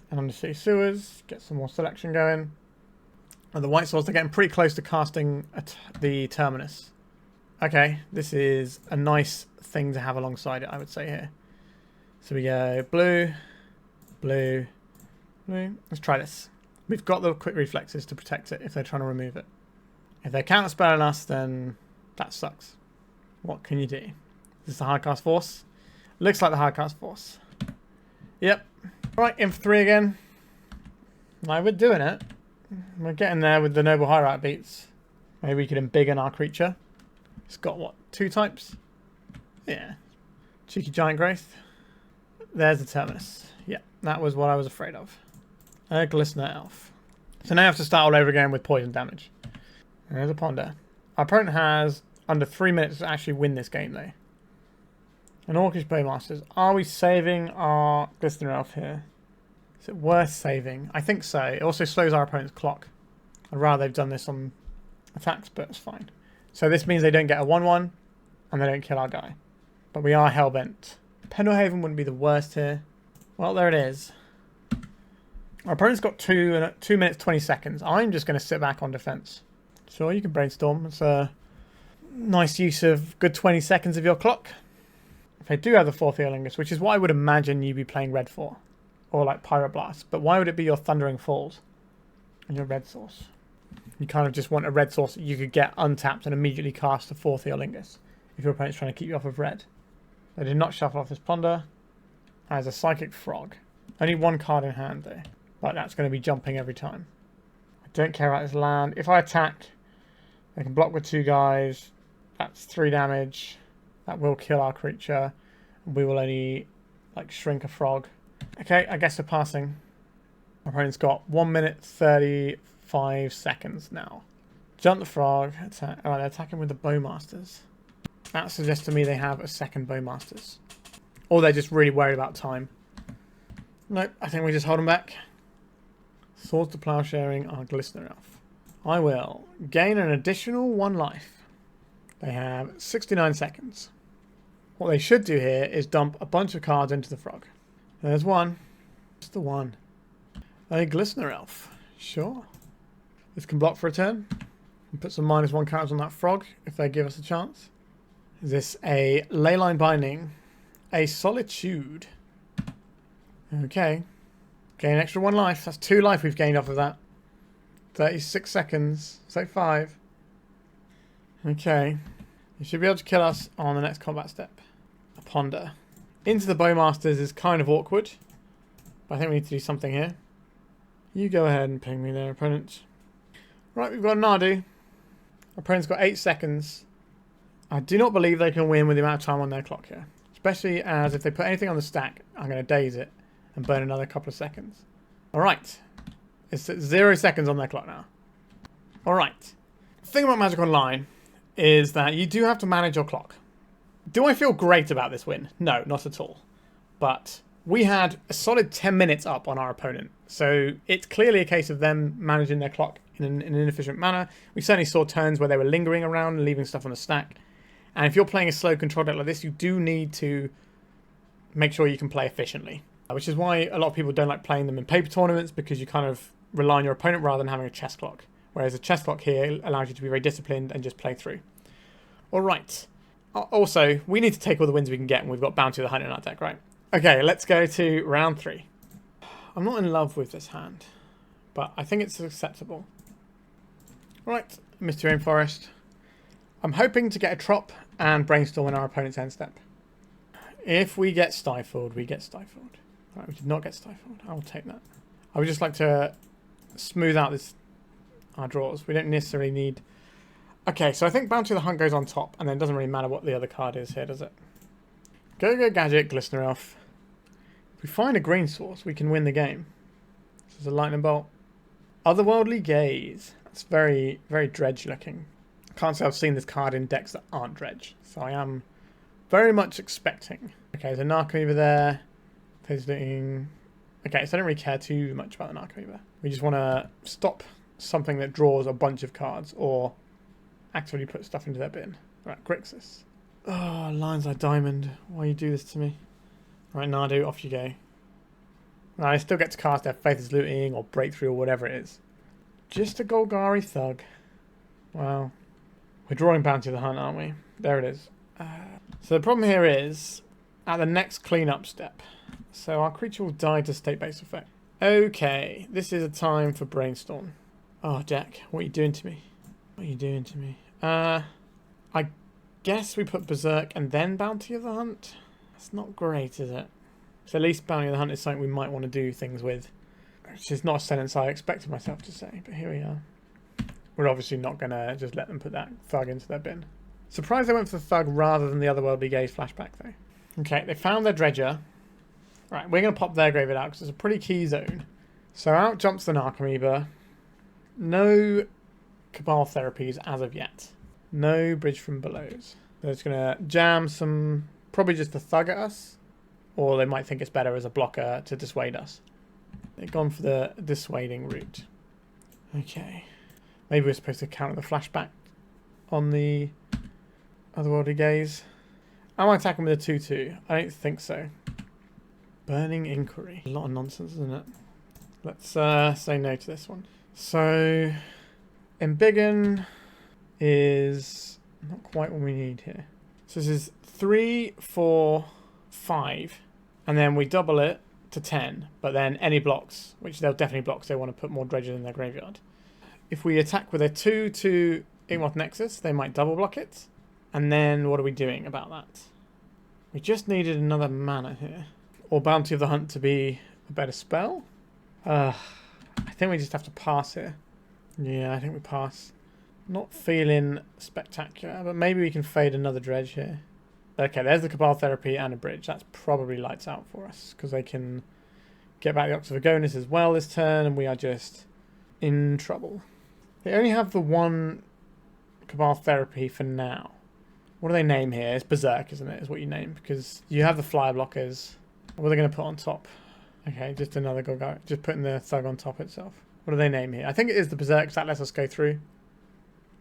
And Undersea Sewers, get some more selection going. And the White Swords are getting pretty close to casting the Terminus. Okay, this is a nice thing to have alongside it, I would say here. So we go blue, blue, blue. Let's try this. We've got the quick reflexes to protect it if they're trying to remove it. If they're counterspelling us, then that sucks. What can you do? Is this the hardcast force? Looks like the hardcast force. Yep. Right, in for 3 again. Like, we're doing it. We're getting there with the Noble Hierarch beats. Maybe we could embiggen our creature. It's got, what, 2 types? Yeah. Cheeky Giant Growth. There's the Terminus. Yeah, that was what I was afraid of. Glistener Elf. So now I have to start all over again with poison damage. There's a Ponder. Our opponent has under 3 minutes to actually win this game, though. An Orcish Bowmasters. Are we saving our Glistener Elf here? Is it worth saving? I think so. It also slows our opponent's clock. I'd rather they've done this on attacks, but it's fine. So this means they don't get a 1-1, and they don't kill our guy. But we are hellbent. Pendelhaven wouldn't be the worst here. Well, there it is. Our opponent's got 2 minutes 20 seconds. I'm just going to sit back on defense. Sure, you can brainstorm. It's a nice use of good 20 seconds of your clock. If they do have the Fourth Lingus, which is what I would imagine you'd be playing red for. Or like Pyroblast. But why would it be your Thundering Falls and your red source? You kind of just want a red source that you could get untapped and immediately cast a Fourth Lingus if your opponent's trying to keep you off of red. They did not shuffle off this Ponder. As a Psychic Frog. Only 1 card in hand though. But that's going to be jumping every time. I don't care about this land. If I attack, they can block with 2 guys. That's 3 damage. That will kill our creature. We will only like shrink a frog. Okay, I guess we're passing. Our opponent's got 1 minute 35 seconds now. Jump the frog. Attack. Alright, they're attacking with the Bowmasters. That suggests to me they have a second Bowmasters. Or they're just really worried about time. Nope, I think we just hold them back. Swords to Plowsharing our Glistener Elf. I will gain an additional 1 life. They have 69 seconds. What they should do here is dump a bunch of cards into the frog. There's 1. Just the 1. A Glistener Elf. Sure. This can block for a turn. And put some -1 counters on that frog if they give us a chance. Is this a Leyline Binding? A Solitude. Okay. Gain an extra 1 life. That's 2 life we've gained off of that. 36 seconds. Say 5. Okay. You should be able to kill us on the next combat step. A Ponder. Into the Bowmasters is kind of awkward. But I think we need to do something here. You go ahead and ping me there, opponent. Right, we've got Nadu. Our opponent's got 8 seconds. I do not believe they can win with the amount of time on their clock here. Especially as if they put anything on the stack, I'm going to daze it and burn another couple of seconds. Alright. It's at 0 seconds on their clock now. Alright. The thing about Magic Online is that you do have to manage your clock. Do I feel great about this win? No, not at all. But we had a solid 10 minutes up on our opponent. So it's clearly a case of them managing their clock in an inefficient manner. We certainly saw turns where they were lingering around and leaving stuff on the stack. And if you're playing a slow control deck like this, you do need to make sure you can play efficiently. Which is why a lot of people don't like playing them in paper tournaments, because you kind of rely on your opponent rather than having a chess clock. Whereas a chess clock here allows you to be very disciplined and just play through. Alright. Also, we need to take all the wins we can get, and we've got Bounty of the Hunt in our deck, right? Okay, let's go to round 3. I'm not in love with this hand, but I think it's acceptable. Right, Misty Rainforest. I'm hoping to get a Trop and Brainstorm in our opponent's end step. If we get Stifled, we get Stifled. Right, we did not get Stifled. I will take that. I would just like to smooth out our draws. We don't necessarily need... Okay, so I think Bounty of the Hunt goes on top, and then it doesn't really matter what the other card is here, does it? Go Gadget, Glistener Elf. If we find a green source, we can win the game. This is a Lightning Bolt. Otherworldly Gaze. That's very, very dredge looking. Can't say I've seen this card in decks that aren't dredge, so I am very much expecting. Okay, so Narcomoeba there. Visiting. Okay, so I don't really care too much about the Narcomoeba. We just want to stop something that draws a bunch of cards, or actively put stuff into their bin. Right, Grixis. Oh, Lion's Eye Diamond. Why you do this to me? Right, Nadu, off you go. Right, I still get to cast their Faith is Looting or Breakthrough or whatever it is. Just a Golgari Thug. Wow. We're drawing Bounty of the Hunt, aren't we? There it is. So the problem here is at the next cleanup step. So our creature will die to state-based effect. Okay, this is a time for Brainstorm. Oh, deck, what are you doing to me? What are you doing to me? I guess we put Berserk and then Bounty of the Hunt. That's not great, is it? So at least Bounty of the Hunt is something we might want to do things with. Which is not a sentence I expected myself to say, but here we are. We're obviously not going to just let them put that Thug into their bin. Surprised they went for the Thug rather than the Otherworldly Gaze flashback, though. Okay, they found their Dredger. Right, we're going to pop their graveyard out because it's a pretty key zone. So out jumps the Narcomoeba. No Cabal Therapies as of yet. No Bridge from Belows. They're just going to jam some, probably just a Thug at us. Or they might think it's better as a blocker to dissuade us. They've gone for the dissuading route. Okay. Maybe we're supposed to counter the flashback on the Otherworldly Gaze. Am I attacking with a 2-2? I don't think so. Burning Inquiry. A lot of nonsense, isn't it? Let's say no to this one. So, Embiggen is not quite what we need here. So this is 3, 4, 5. And then we double it to 10. But then any blocks, which they'll definitely block, so they want to put more dredges in their graveyard. If we attack with a 2 Inkmoth Nexus, they might double block it. And then what are we doing about that? We just needed another mana here. Or Bounty of the Hunt to be a better spell. I think we just have to pass here. Yeah, I think we pass. Not feeling spectacular, but maybe we can fade another dredge here. Okay, there's the Cabal Therapy and a bridge. That's probably lights out for us, because they can get back the Ox of Agonis as well this turn, and we are just in trouble. They only have the one Cabal Therapy for now. What do they name here? It's Berserk, isn't it? Is what you name, because you have the flyer blockers. What are they going to put on top? Okay, just another Golgari. Just putting the Thug on top itself. What do they name here? I think it is the Berserk, because that lets us go through.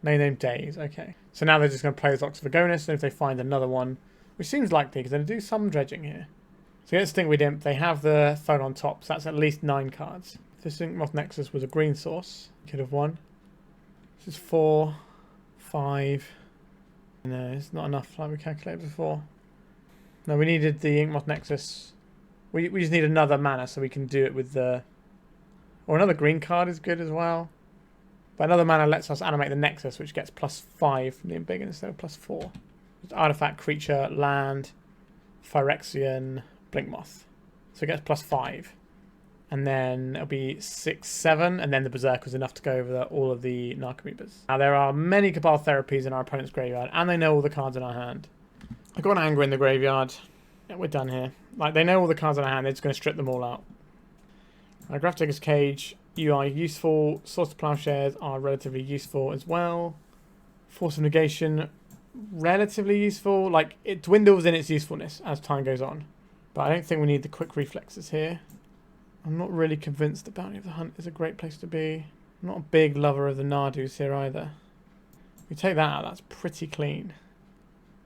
They name Daze. Okay. So now they're just going to play the Ox of Agonis, and if they find another one, which seems likely, because they're going to do some dredging here. So let's think with Imp. They have the Thug on top, so that's at least 9 cards. If this Inkmoth Nexus was a green source, could have won. This is 4, 5... No, it's not enough like we calculated before. No, we needed the Inkmoth Nexus. We just need another mana so we can do it with the... Or another green card is good as well. But another mana lets us animate the Nexus, which gets +5 from the Embiggen instead of +4. It's artifact, creature, land, Phyrexian, Blinkmoth. So it gets +5. And then it'll be 6, 7, and then the Berserk was enough to go over all of the Narcomoebas. Now there are many Cabal Therapies in our opponent's graveyard, and they know all the cards in our hand. I've got an Anger in the graveyard. Yeah, we're done here. Like, they know all the cards in our hand, they're just going to strip them all out. Grafdigger's Cage, you are useful. Source of Plowshares are relatively useful as well. Force of Negation, relatively useful. Like, it dwindles in its usefulness as time goes on. But I don't think we need the quick reflexes here. I'm not really convinced that Bounty of the Hunt is a great place to be. I'm not a big lover of the Nadus here either. If we take that out, that's pretty clean.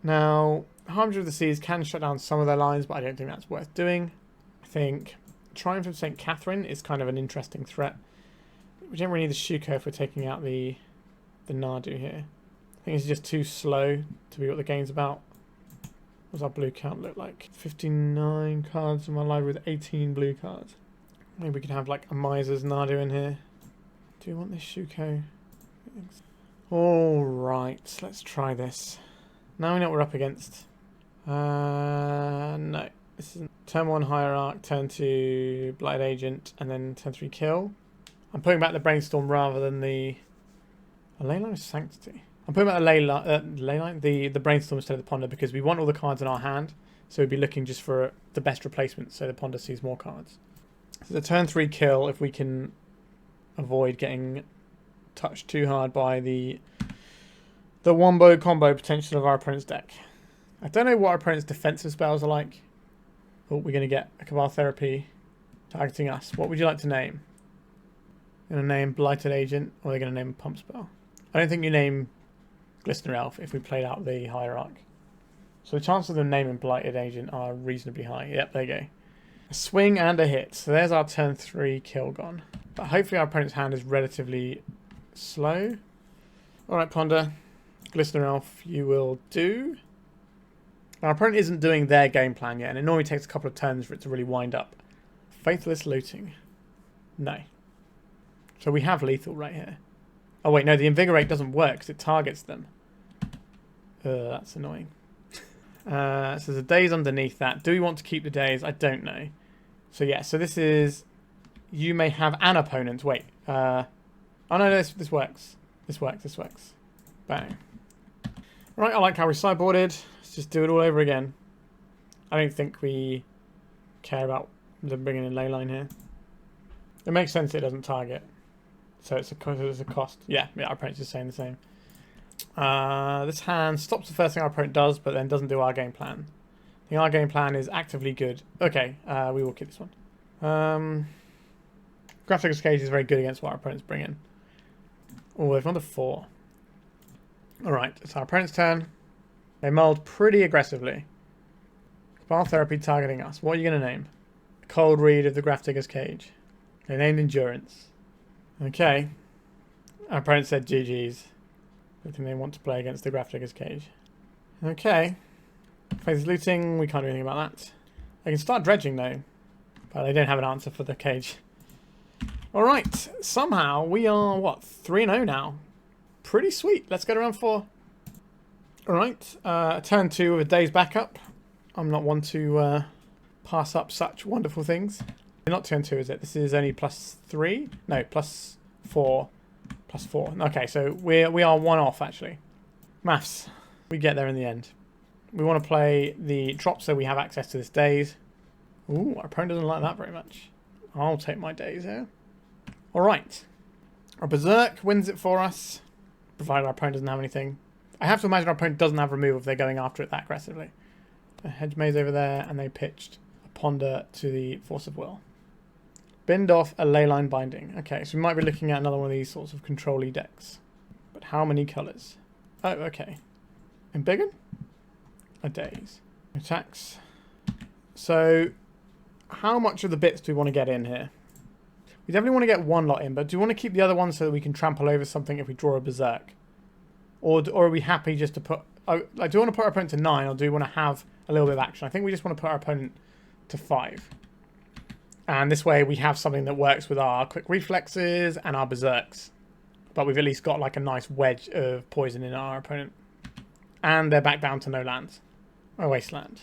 Now, Harbinger of the Seas can shut down some of their lines, but I don't think that's worth doing. I think Triumph of St. Katherine is kind of an interesting threat. We don't really need the Shuko if we're taking out the Nadu here. I think it's just too slow to be what the game's about. What does our blue count look like? 59 cards in my library with 18 blue cards. Maybe we could have like a Miser's Nadu in here. Do we want this Shuko? Alright, let's try this. Now we know what we're up against. No. This is turn 1 Hierarch, turn 2 Blighted Agent, and then turn 3 kill. I'm putting back the Brainstorm rather than the... A Leyline of Sanctity. I'm putting back the Brainstorm instead of the Ponder because we want all the cards in our hand. So we'd be looking just for the best replacement so the Ponder sees more cards. So the turn 3 kill, if we can avoid getting touched too hard by the wombo combo potential of our opponent's deck. I don't know what our opponent's defensive spells are like. But we're going to get a Cabal Therapy targeting us. What would you like to name? Going to name Blighted Agent, or are they going to name a Pump Spell? I don't think you name Glistener Elf if we played out the Hierarch. So the chances of them naming Blighted Agent are reasonably high. Yep, there you go. A swing and a hit. So there's our turn 3 kill gone. But hopefully our opponent's hand is relatively slow. Alright, Ponder. Glistener Elf, you will do. Now, our opponent isn't doing their game plan yet, and it normally takes a couple of turns for it to really wind up. Faithless Looting. No. So we have lethal right here. Oh wait, no, the Invigorate doesn't work because it targets them. That's annoying. So there's a Daze underneath that. Do we want to keep the Daze? I don't know. So yeah, so this is... You may have an opponent. Wait. Oh no, this works. This works. Bang. Right, I like how we sideboarded. Let's just do it all over again. I don't think we care about them bringing in Leyline here. It makes sense it doesn't target. So it's a cost. Yeah, our opponent's just saying the same. This hand stops the first thing our opponent does, but then doesn't do our game plan. I think our game plan is actively good. Okay, we will keep this one. Grafdigger's Cage is very good against what our opponents bring in. Oh, they've gone to 4. Alright, it's our opponent's turn. They mulled pretty aggressively. Cabal Therapy targeting us. What are you going to name? Cold Read of the Grafdigger's Cage. They named Endurance. Okay. Our opponent said GG's. I think they want to play against the Grafdigger's Cage. Okay. Faces Looting, we can't do anything about that. They can start dredging though. But they don't have an answer for the cage. Alright, somehow we are, what, 3-0 now. Pretty sweet. Let's go to round 4. Alright, turn 2 with a Daze backup. I'm not one to pass up such wonderful things. Not turn 2, is it? This is only +3? No, +4. +4. Okay, so we are 1 off, actually. Maths. We get there in the end. We want to play the drop so we have access to this Daze. Ooh, our opponent doesn't like that very much. I'll take my Daze here. Alright. Our Berserk wins it for us, provided our opponent doesn't have anything. I have to imagine our opponent doesn't have removal if they're going after it that aggressively. A Hedge Maze over there, and they pitched a Ponder to the Force of Will. Bind off a Leyline Binding. Okay, so we might be looking at another one of these sorts of control-y decks. But how many colours? Oh, okay. Embiggen? A Daze. Attacks. So, how much of the bits do we want to get in here? We definitely want to get one lot in, but do we want to keep the other one so that we can trample over something if we draw a Berserk? Or are we happy just to put... Oh, like, do we want to put our opponent to 9, or do we want to have a little bit of action? I think we just want to put our opponent to 5. And this way we have something that works with our quick reflexes and our Berserks. But we've at least got like a nice wedge of poison in our opponent. And they're back down to no lands. Or wasteland.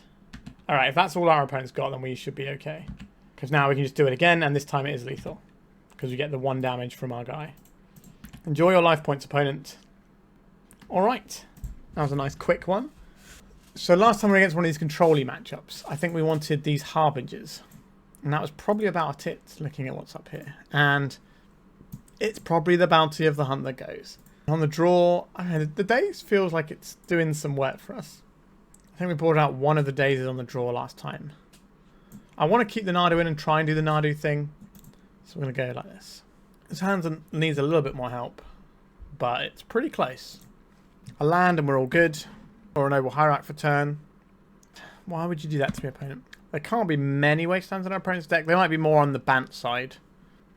Alright, if that's all our opponent's got, then we should be okay. Because now we can just do it again, and this time it is lethal. Because we get the 1 damage from our guy. Enjoy your life points, opponent. Alright. That was a nice quick one. So last time we were against one of these control-y matchups, I think we wanted these Harbingers. And that was probably about it, looking at what's up here. And it's probably the bounty of the hunt that goes. On the draw, I mean, the Daze feels like it's doing some work for us. I think we brought out one of the Dazes on the draw last time. I want to keep the Nadu in and try and do the Nadu thing. So we're going to go like this. His hands needs a little bit more help, but it's pretty close. A land and we're all good. Or a Noble Hierarch for turn. Why would you do that to your opponent? There can't be many wastelands in our opponent's deck. There might be more on the Bant side.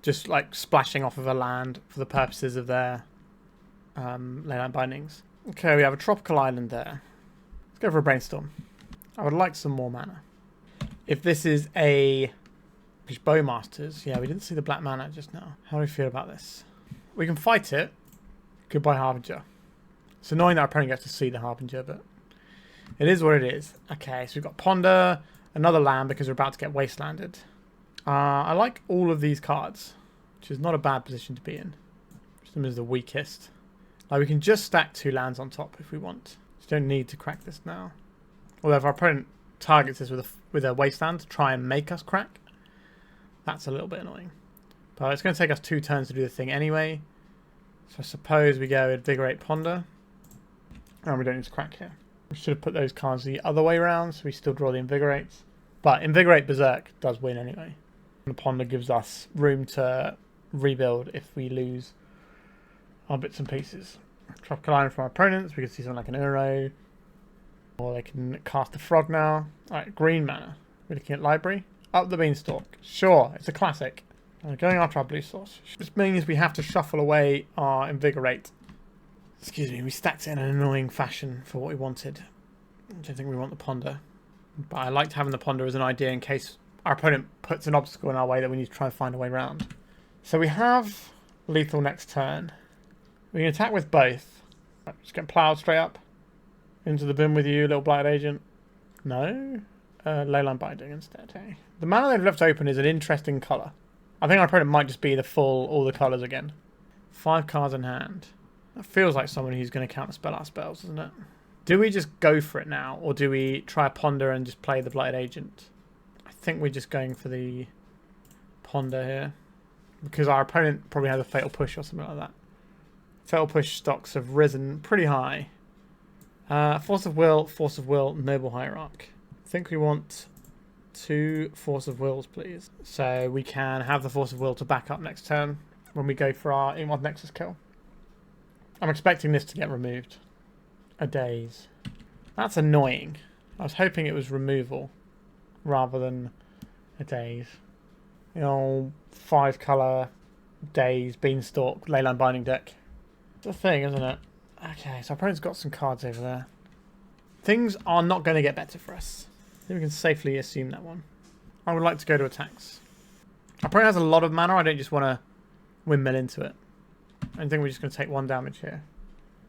Just like splashing off of a land for the purposes of their Leyline Bindings. Okay, we have a tropical island there. Let's go for a Brainstorm. I would like some more mana. If this is a Bowmasters, yeah, we didn't see the black mana just now. How do we feel about this? We can fight it. Goodbye, Harbinger. It's annoying that our opponent gets to see the Harbinger, but it is what it is. Okay, so we've got Ponder, another land because we're about to get wastelanded. I like all of these cards, which is not a bad position to be in. Them is the weakest. Like we can just stack 2 lands on top if we want. Just don't need to crack this now. Although if our opponent targets us with a wasteland to try and make us crack, that's a little bit annoying. But it's going to take us 2 turns to do the thing anyway. So I suppose we go Invigorate Ponder. And we don't need to crack here. We should have put those cards the other way around, so we still draw the Invigorates. But Invigorate Berserk does win anyway. And the Ponder gives us room to rebuild if we lose our bits and pieces. Tropical Island from our opponents. We can see something like an Uro. Or they can cast a Frog now. Alright, green mana. We're looking at Library. Up the Beanstalk. Sure, it's a classic. We're going after our blue source. This means we have to shuffle away our Invigorate. Excuse me, we stacked it in an annoying fashion for what we wanted. I don't think we want the Ponder. But I liked having the Ponder as an idea in case our opponent puts an obstacle in our way that we need to try and find a way around. So we have lethal next turn. We can attack with both. Right, just get plowed straight up. Into the bin with you, little Blighted Agent. No? Leyline Binding instead, hey. The mana they've left open is an interesting colour. I think our opponent might just be the full, all the colours again. 5 cards in hand. That feels like someone who's going to counterspell our spells, doesn't it? Do we just go for it now? Or do we try a Ponder and just play the Blighted Agent? I think we're just going for the Ponder here. Because our opponent probably has a Fatal Push or something like that. Fatal Push stocks have risen pretty high. Force of Will, Noble Hierarch. I think we want 2 Force of Wills, please. So we can have the Force of Will to back up next turn when we go for our Inkmoth Nexus kill. I'm expecting this to get removed. A Daze. That's annoying. I was hoping it was removal rather than a Daze. You know, 5 colour Daze, Beanstalk, Leyline Binding deck. It's a thing, isn't it? Okay, so our opponent's got some cards over there. Things are not going to get better for us. I think we can safely assume that one. I would like to go to attacks. Our opponent has a lot of mana. I don't just want to windmill into it. I think we're just going to take 1 damage here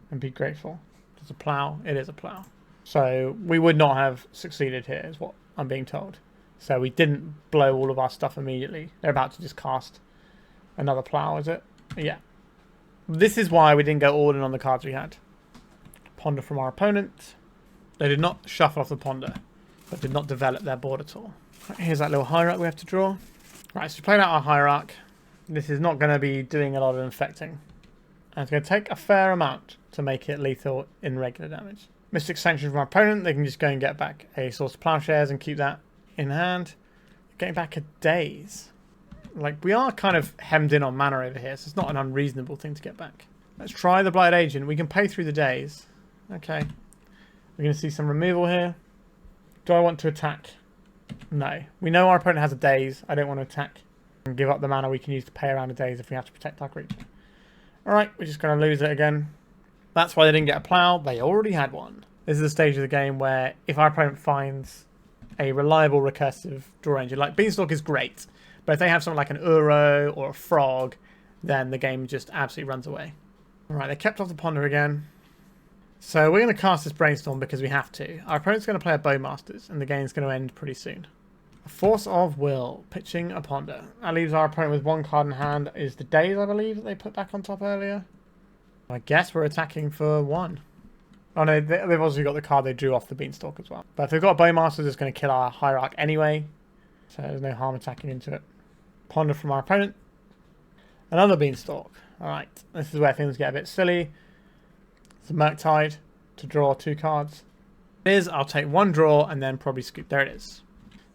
and be grateful. It's a plow. It is a plow. So we would not have succeeded here is what I'm being told. So we didn't blow all of our stuff immediately. They're about to just cast another plow, is it? Yeah. This is why we didn't go all in on the cards we had. Ponder from our opponent. They did not shuffle off the Ponder, but did not develop their board at all. Right, here's that little Hierarch we have to draw. Right, so we played out our Hierarch. This is not going to be doing a lot of infecting. And it's going to take a fair amount to make it lethal in regular damage. Mystic Sanctuary from our opponent. They can just go and get back a Source of Plowshares and keep that in hand. Getting back a Daze. Like, we are kind of hemmed in on mana over here, so it's not an unreasonable thing to get back. Let's try the Blighted Agent. We can pay through the Daze. Okay. We're going to see some removal here. Do I want to attack? No. We know our opponent has a Daze. I don't want to attack and give up the mana we can use to pay around a Daze if we have to protect our creature. Alright, we're just going to lose it again. That's why they didn't get a plow. They already had one. This is the stage of the game where if our opponent finds a reliable recursive draw engine, like Beanstalk is great, but if they have something like an Uro or a Frog, then the game just absolutely runs away. Alright, they kept off the Ponder again. So we're going to cast this Brainstorm because we have to. Our opponent's going to play a Bowmasters, and the game's going to end pretty soon. Force of Will, pitching a ponder. That leaves our opponent with 1 card in hand. Is the Daze, I believe, that they put back on top earlier. I guess we're attacking for 1. Oh no, they've also got the card they drew off the Beanstalk as well. But if they've got a Bowmaster, it's going to kill our Hierarch anyway. So there's no harm attacking into it. Ponder from our opponent. Another Beanstalk. Alright, this is where things get a bit silly. It's a Murktide to draw 2 cards. It is, I'll take 1 draw and then probably scoop. There it is.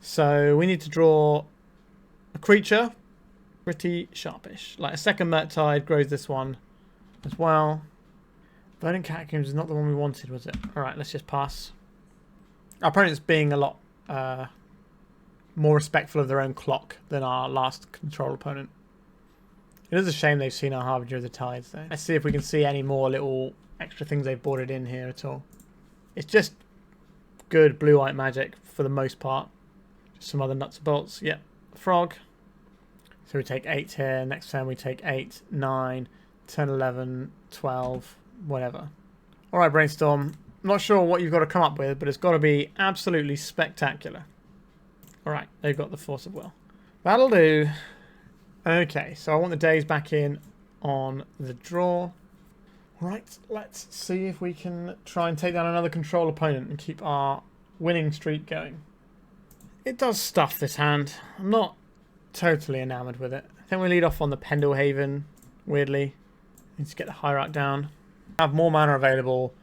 So we need to draw a creature. Pretty sharpish. Like a second Murktide grows this one as well. Verdant Catacombs is not the one we wanted, was it? Alright, let's just pass. Our opponent's being a lot more respectful of their own clock than our last control opponent. It is a shame they've seen our Harbinger of the Tides, though. Let's see if we can see any more little extra things they've boarded in here at all. It's just good blue-white magic for the most part. Just some other nuts and bolts. Yep, frog. So we take 8 here. Next turn we take 8, 9, 10, 11, 12, whatever. Alright, Brainstorm. I'm not sure what you've got to come up with, but it's got to be absolutely spectacular. Alright, they've got the Force of Will. That'll do. Okay, so I want the Daze back in on the draw. Right, let's see if we can try and take down another control opponent and keep our winning streak going. It does stuff, this hand. I'm not totally enamoured with it. I think we lead off on the Pendelhaven, weirdly. Need to get the Hierarch down. Have more mana available.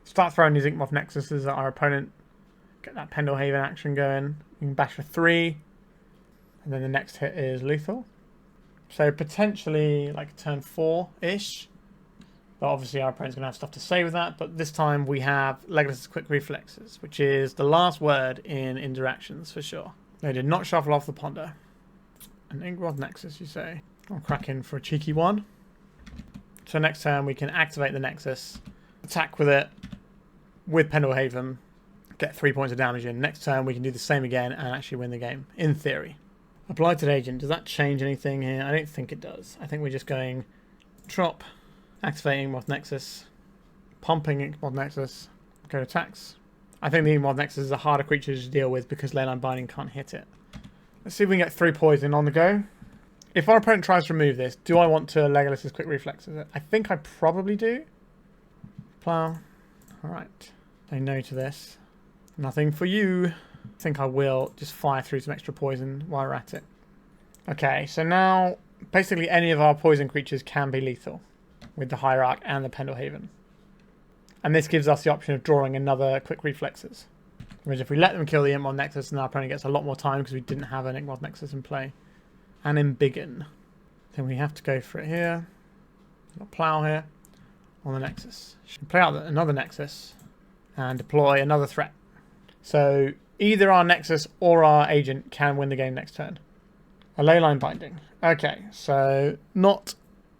Start throwing these Inkmoth Nexuses at our opponent. Get that Pendelhaven action going. We can bash for 3. And then the next hit is lethal. So potentially like turn 4-ish. But obviously our opponent's going to have stuff to say with that. But this time we have Legolas' Quick Reflexes, which is the last word in interactions for sure. They did not shuffle off the ponder. An Inkmoth Nexus, you say. I'll crack in for a cheeky 1. So next turn we can activate the Nexus, attack with it, with Pendelhaven, get 3 points of damage in. Next turn we can do the same again and actually win the game, in theory. A Blighted Agent, does that change anything here? I don't think it does. I think we're just going drop, activating Inkmoth Nexus, pumping Inkmoth Nexus, go to attacks. I think the Inkmoth Nexus is a harder creature to deal with because Leyline Binding can't hit it. Let's see if we can get 3 poison on the go. If our opponent tries to remove this, do I want to Legolas' Quick Reflexes? I think I probably do. Plow. Alright. Say no to this. Nothing for you. I think I will just fire through some extra poison while we're at it. Okay, so now basically any of our poison creatures can be lethal with the Hierarch and the Pendelhaven. And this gives us the option of drawing another Quick Reflexes. Whereas if we let them kill the Inkmoth Nexus, then our opponent gets a lot more time because we didn't have an Inkmoth Nexus in play. And Embiggen. Then we have to go for it here. Got Plow here on the Nexus. Should play out another Nexus and deploy another threat. So either our Nexus or our Agent can win the game next turn. A Leyline Binding. Okay, so not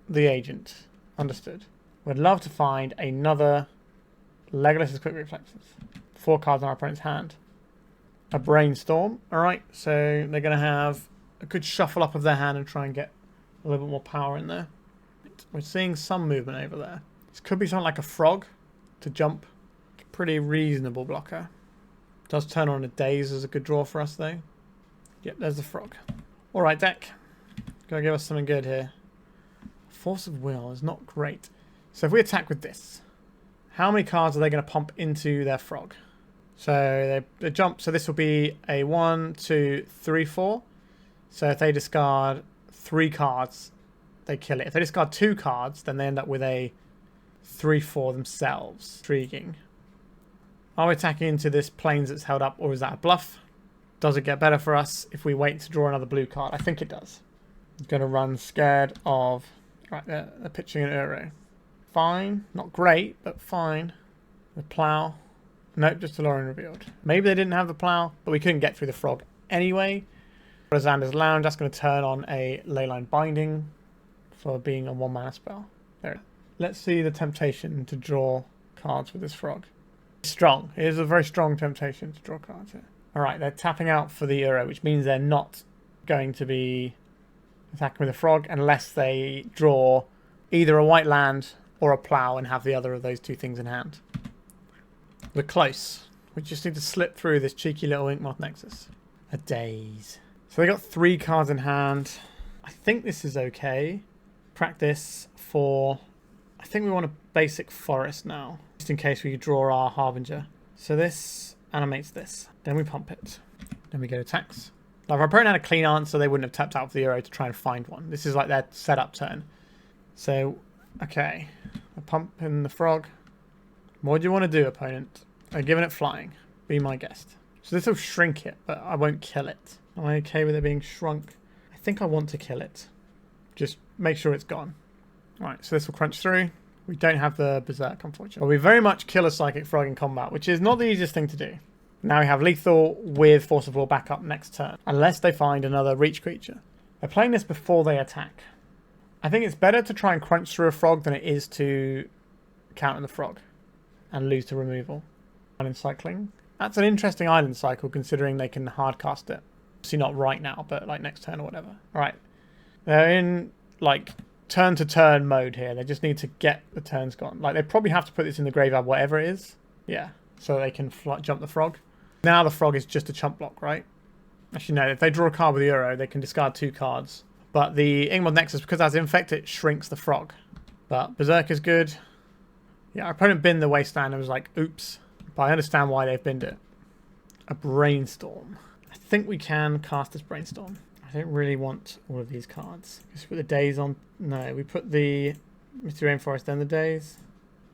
the Agent. Understood. We'd love to find another Legolas' Quick Reflexes. 4 cards on our opponent's hand. A Brainstorm. Alright, so they're going to have a good shuffle up of their hand and try and get a little bit more power in there. We're seeing some movement over there. This could be something like a frog to jump. Pretty reasonable blocker. Does turn on a Daze as a good draw for us though. Yep, there's the frog. Alright, deck. Gotta give us something good here. Force of Will is not great. So if we attack with this, how many cards are they going to pump into their frog? So they jump. So this will be a 1, 2, 3, 4. So if they discard 3 cards, they kill it. If they discard 2 cards, then they end up with a 3-4 themselves. Intriguing. Are we attacking into this plains that's held up, or is that a bluff? Does it get better for us if we wait to draw another blue card? I think it does. I'm going to run scared of... Right, they're pitching an Uro. Fine. Not great, but fine. The Plow. Nope, just Aloran revealed. Maybe they didn't have the Plow, but we couldn't get through the frog anyway. Xander's Lounge, that's going to turn on a Leyline Binding for being a 1-mana spell. There. Let's see the temptation to draw cards with this frog. It's strong. It is a very strong temptation to draw cards here. Alright, they're tapping out for the Uro, which means they're not going to be attacking with a frog unless they draw either a white land or a Plow and have the other of those 2 things in hand. We're close. We just need to slip through this cheeky little Inkmoth Nexus. A Daze. So they got 3 cards in hand. I think this is okay. Practice for... I think we want a basic forest now, just in case we draw our Harbinger. So this animates this. Then we pump it. Then we go to attacks. Now if our opponent had a clean answer, they wouldn't have tapped out for the Euro to try and find one. This is like their setup turn. So, okay. I pump in the frog. What do you want to do, opponent? I'm giving it flying. Be my guest. So this will shrink it, but I won't kill it. Am I okay with it being shrunk? I think I want to kill it. Just make sure it's gone. Alright, so this will crunch through. We don't have the Berserk, unfortunately. But we very much kill a Psychic Frog in combat, which is not the easiest thing to do. Now we have lethal with Force of Will backup next turn, unless they find another reach creature. They're playing this before they attack. I think it's better to try and crunch through a frog than it is to counter the frog and lose to removal. Island cycling. That's an interesting island cycle considering they can hardcast it. Obviously not right now, but like next turn or whatever. Alright. They're in like turn to turn mode here. They just need to get the turns gone. Like they probably have to put this in the graveyard, whatever it is. Yeah. So they can jump the frog. Now the frog is just a chump block, right? Actually no, if they draw a card with the Euro, they can discard 2 cards. But the Inkmoth Nexus, because that's Infect, it shrinks the frog. But Berserk is good. Yeah, our opponent binned the Wasteland and was like, oops. But I understand why they've binned it. A Brainstorm. I think we can cast this Brainstorm. I don't really want all of these cards. Just put the Daze on. No, we put the Misty Rainforest, then the Daze.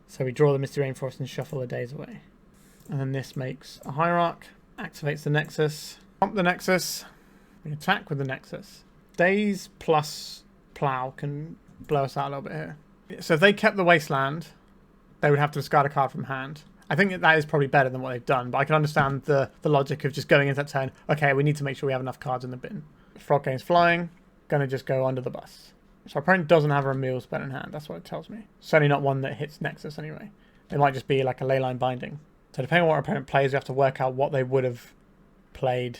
So we draw the Misty Rainforest and shuffle the Daze away. And then this makes a Hierarch. Activates the Nexus. Pump the Nexus. We attack with the Nexus. Daze plus Plow can blow us out a little bit here. So if they kept the Wasteland, they would have to discard a card from hand. I think that is probably better than what they've done, but I can understand the logic of just going into that turn. Okay, we need to make sure we have enough cards in the bin. Frog game's flying. Gonna just go under the bus. So our opponent doesn't have a removal spell in hand. That's what it tells me. Certainly not one that hits Nexus anyway. It might just be like a leyline binding. So depending on what our opponent plays, we have to work out what they would have played,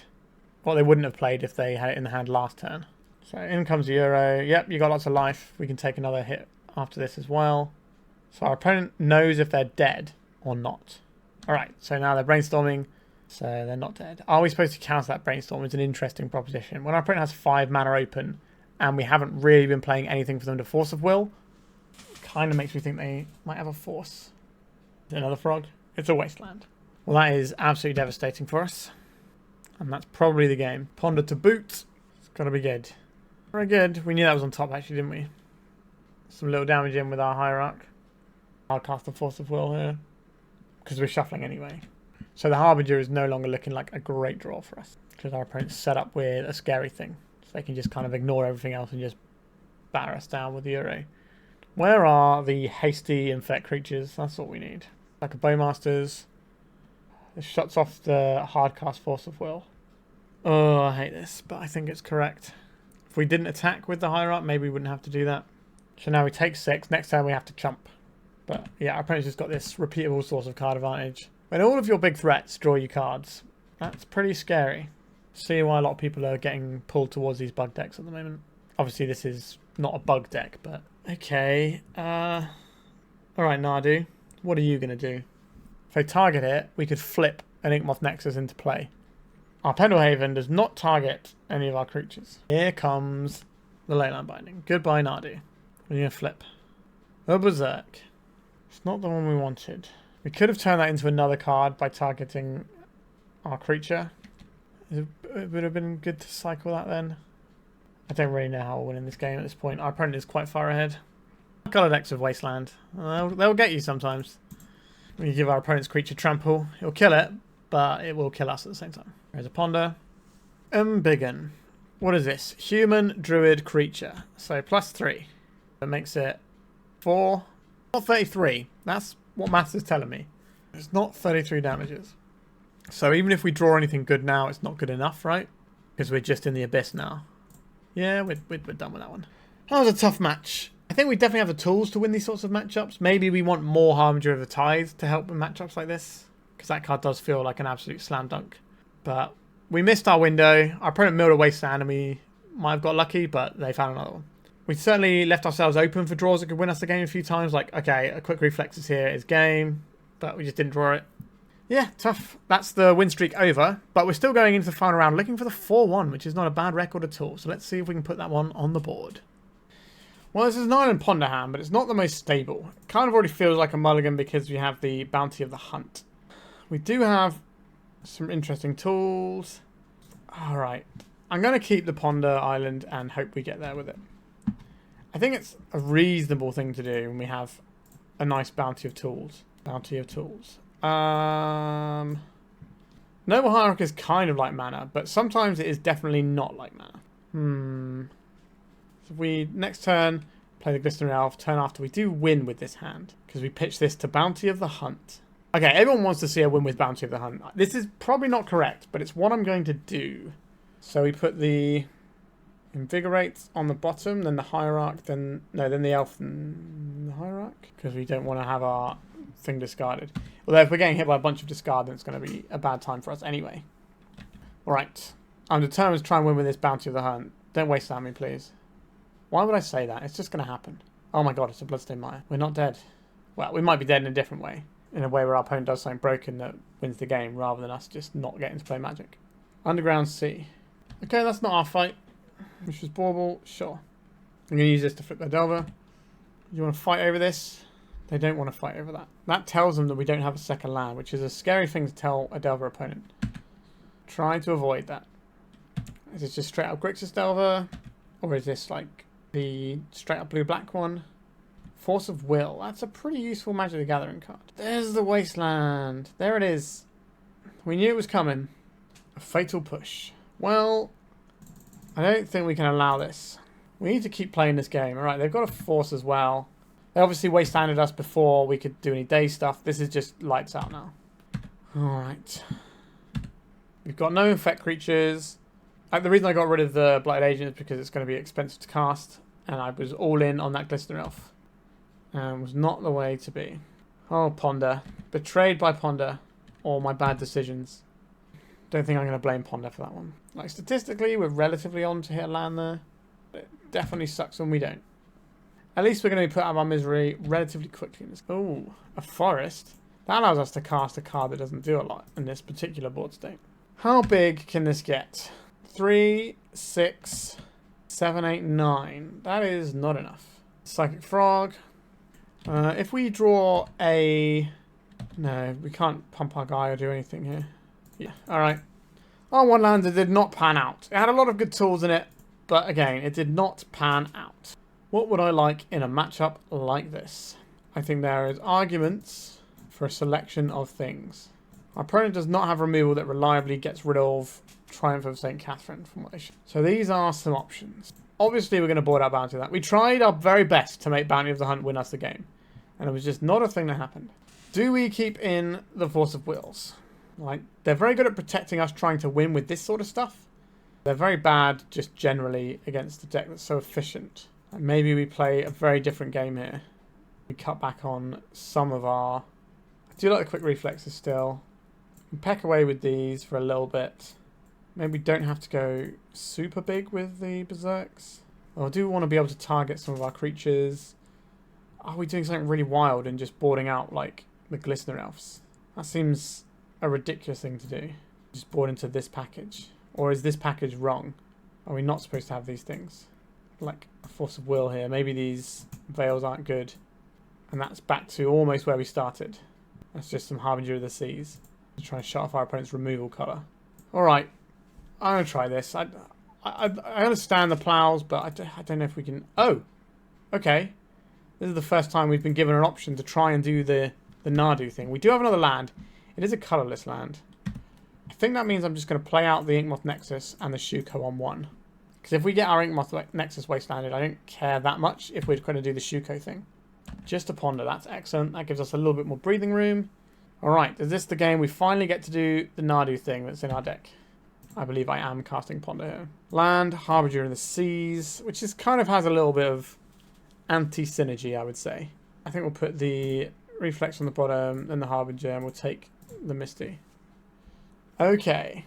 what they wouldn't have played if they had it in the hand last turn. So in comes the Euro. Yep, you got lots of life. We can take another hit after this as well. So our opponent knows if they're dead or not. Alright, so now they're brainstorming. So they're not dead. Are we supposed to counter that brainstorm? It's an interesting proposition. When our opponent has 5 mana open and we haven't really been playing anything for them to Force of Will, kind of makes me think they might have a Force. Is it another frog? It's a Wasteland. Well, that is absolutely devastating for us. And that's probably the game. Ponder to boot. It's got to be good. Very good. We knew that was on top actually, didn't we? Some little damage in with our Hierarch. I'll cast the Force of Will here. Because we're shuffling anyway. So the Harbinger is no longer looking like a great draw for us. Because our opponent's set up with a scary thing. So they can just kind of ignore everything else and just batter us down with the Euro. Where are the hasty infect creatures? That's what we need. Like a Bowmasters. This shuts off the hardcast Force of Will. Oh, I hate this, but I think it's correct. If we didn't attack with the Hierarch, maybe we wouldn't have to do that. So now we take 6. Next time we have to chump. But yeah, our opponent's just got this repeatable source of card advantage. When all of your big threats draw you cards, that's pretty scary. See why a lot of people are getting pulled towards these bug decks at the moment. Obviously this is not a bug deck, but... Okay, alright Nadu, what are you going to do? If they target it, we could flip an Inkmoth Nexus into play. Our Pendelhaven does not target any of our creatures. Here comes the Leyline Binding. Goodbye Nadu. We're going to flip. A Berserk. It's not the one we wanted. We could have turned that into another card by targeting our creature. It would have been good to cycle that then. I don't really know how we'll win in this game at this point. Our opponent is quite far ahead. Color decks of Wasteland. They'll get you sometimes. When you give our opponent's creature trample, it'll kill it, but it will kill us at the same time. There's a Ponder. Embiggen. What is this? Human Druid creature. So +3. That makes it 4. Not 33. That's what maths is telling me. It's not 33 damages. So even if we draw anything good now, it's not good enough, right? Because we're just in the abyss now. Yeah, we're done with that one. That was a tough match. I think we definitely have the tools to win these sorts of matchups. Maybe we want more Harbinger of the Tithe to help in matchups like this. Because that card does feel like an absolute slam dunk. But we missed our window. Our opponent milled a Wasteland and we might have got lucky, but they found another one. We certainly left ourselves open for draws that could win us the game a few times. Like, okay, a quick Reflexes here is game, but we just didn't draw it. Yeah, tough. That's the win streak over, but we're still going into the final round looking for the 4-1, which is not a bad record at all. So let's see if we can put that one on the board. Well, this is an Island Ponder hand, but it's not the most stable. It kind of already feels like a mulligan because we have the Bounty of the Hunt. We do have some interesting tools. Alright, I'm going to keep the Ponder Island and hope we get there with it. I think it's a reasonable thing to do when we have a nice Bounty of Tools. Bounty of Tools. Noble Hierarch is kind of like mana, but sometimes it is definitely not like mana. So if we, next turn, play the Glistener Elf, turn after we do win with this hand, because we pitch this to Bounty of the Hunt. Okay, everyone wants to see a win with Bounty of the Hunt. This is probably not correct, but it's what I'm going to do. So we put the Invigorate on the bottom, then the Hierarch, then the Elf and the Hierarch, because we don't want to have our thing discarded. Although if we're getting hit by a bunch of discard, then it's going to be a bad time for us anyway. Alright, I'm determined to try and win with this Bounty of the Hunt. Don't waste that on me, please. Why would I say that? It's just going to happen. Oh my god, it's a Bloodstained Mire. We're not dead. Well, we might be dead in a different way. In a way where our opponent does something broken that wins the game, rather than us just not getting to play Magic. Underground Sea. Okay, that's not our fight. Which was Bauble, sure. I'm going to use this to flip their Delver. You want to fight over this? They don't want to fight over that. That tells them that we don't have a second land, which is a scary thing to tell a Delver opponent. Try to avoid that. Is this just straight up Grixis Delver? Or is this like the straight up blue-black one? Force of Will. That's a pretty useful Magic the Gathering card. There's the Wasteland. There it is. We knew it was coming. A Fatal Push. Well, I don't think we can allow this. We need to keep playing this game. Alright, they've got a Force as well. They obviously wastelanded us before we could do any Daze stuff. This is just lights out now. Alright. We've got no Infect creatures. The reason I got rid of the Blighted Agent is because it's going to be expensive to cast. And I was all in on that Glistener Elf. And it was not the way to be. Oh, Ponder. Betrayed by Ponder. Or my bad decisions. Don't think I'm going to blame Ponder for that one. Like, statistically, we're relatively on to hit a land there. But it definitely sucks when we don't. At least we're going to be put out of our misery relatively quickly. Oh, a Forest. That allows us to cast a card that doesn't do a lot in this particular board state. How big can this get? 3, 6, 7, 8, 9. That is not enough. Psychic Frog. If we draw a... No, we can't pump our guy or do anything here. Yeah, alright. Our one lander did not pan out. It had a lot of good tools in it, but again, it did not pan out. What would I like in a matchup like this? I think there is arguments for a selection of things. Our opponent does not have removal that reliably gets rid of Triumph of St. Katherine from what they should. So these are some options. Obviously, we're going to board our Bounty of that. We tried our very best to make Bounty of the Hunt win us the game. And it was just not a thing that happened. Do we keep in the Force of Wills? Like, they're very good at protecting us trying to win with this sort of stuff. They're very bad just generally against a deck that's so efficient. Like maybe we play a very different game here. We cut back on some of our... I do like the quick reflexes still. We peck away with these for a little bit. Maybe don't have to go super big with the Berserks. Oh, I do want to be able to target some of our creatures. Are we doing something really wild and just boarding out like the Glistener Elves? That seems a ridiculous thing to do. Just board into this package. Or is this package wrong? Are we not supposed to have these things? Like a Force of Will here. Maybe these Veils aren't good. And that's back to almost where we started. That's just some Harbinger of the Seas. To try and shut off our opponent's removal colour. Alright. I'm going to try this. I understand the plows, but I don't know if we can... Oh! Okay. This is the first time we've been given an option to try and do the Nadu thing. We do have another land. It is a colourless land. I think that means I'm just going to play out the Inkmoth Nexus and the Shuko on one. Because if we get our Inkmoth Nexus wastelanded, I don't care that much if we're going to do the Shuko thing. Just a Ponder. That's excellent. That gives us a little bit more breathing room. Alright, is this the game we finally get to do the Nadu thing that's in our deck? I believe I am casting Ponder here. Land, Harbinger in the Seas, which is kind of has a little bit of anti-synergy, I would say. I think we'll put the Reflex on the bottom and the Harbinger, and we'll take the Misty. Okay.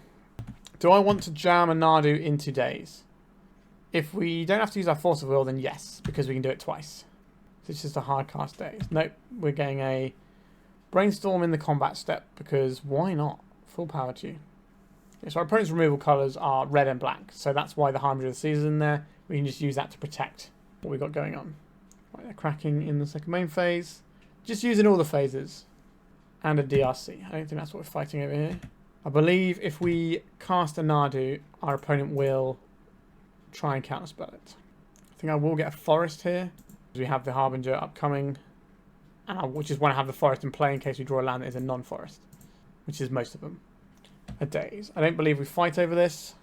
Do I want to jam a Nadu into Daze? If we don't have to use our Force of Will, then yes, because we can do it twice. It's just a hard cast Daze. Nope, we're getting a Brainstorm in the combat step, because why not? Full power to you. Okay, so our opponent's removal colours are red and black, so that's why the Harbinger of the Seas is in there. We can just use that to protect what we've got going on. Right, they're cracking in the second main phase. Just using all the phases. And a DRC. I don't think that's what we're fighting over here. I believe if we cast a Nadu, our opponent will try and counterspell it. I think I will get a forest here. We have the Harbinger upcoming. And I just want to have the forest in play in case we draw a land that is a non-forest. Which is most of them. A Daze. I don't believe we fight over this.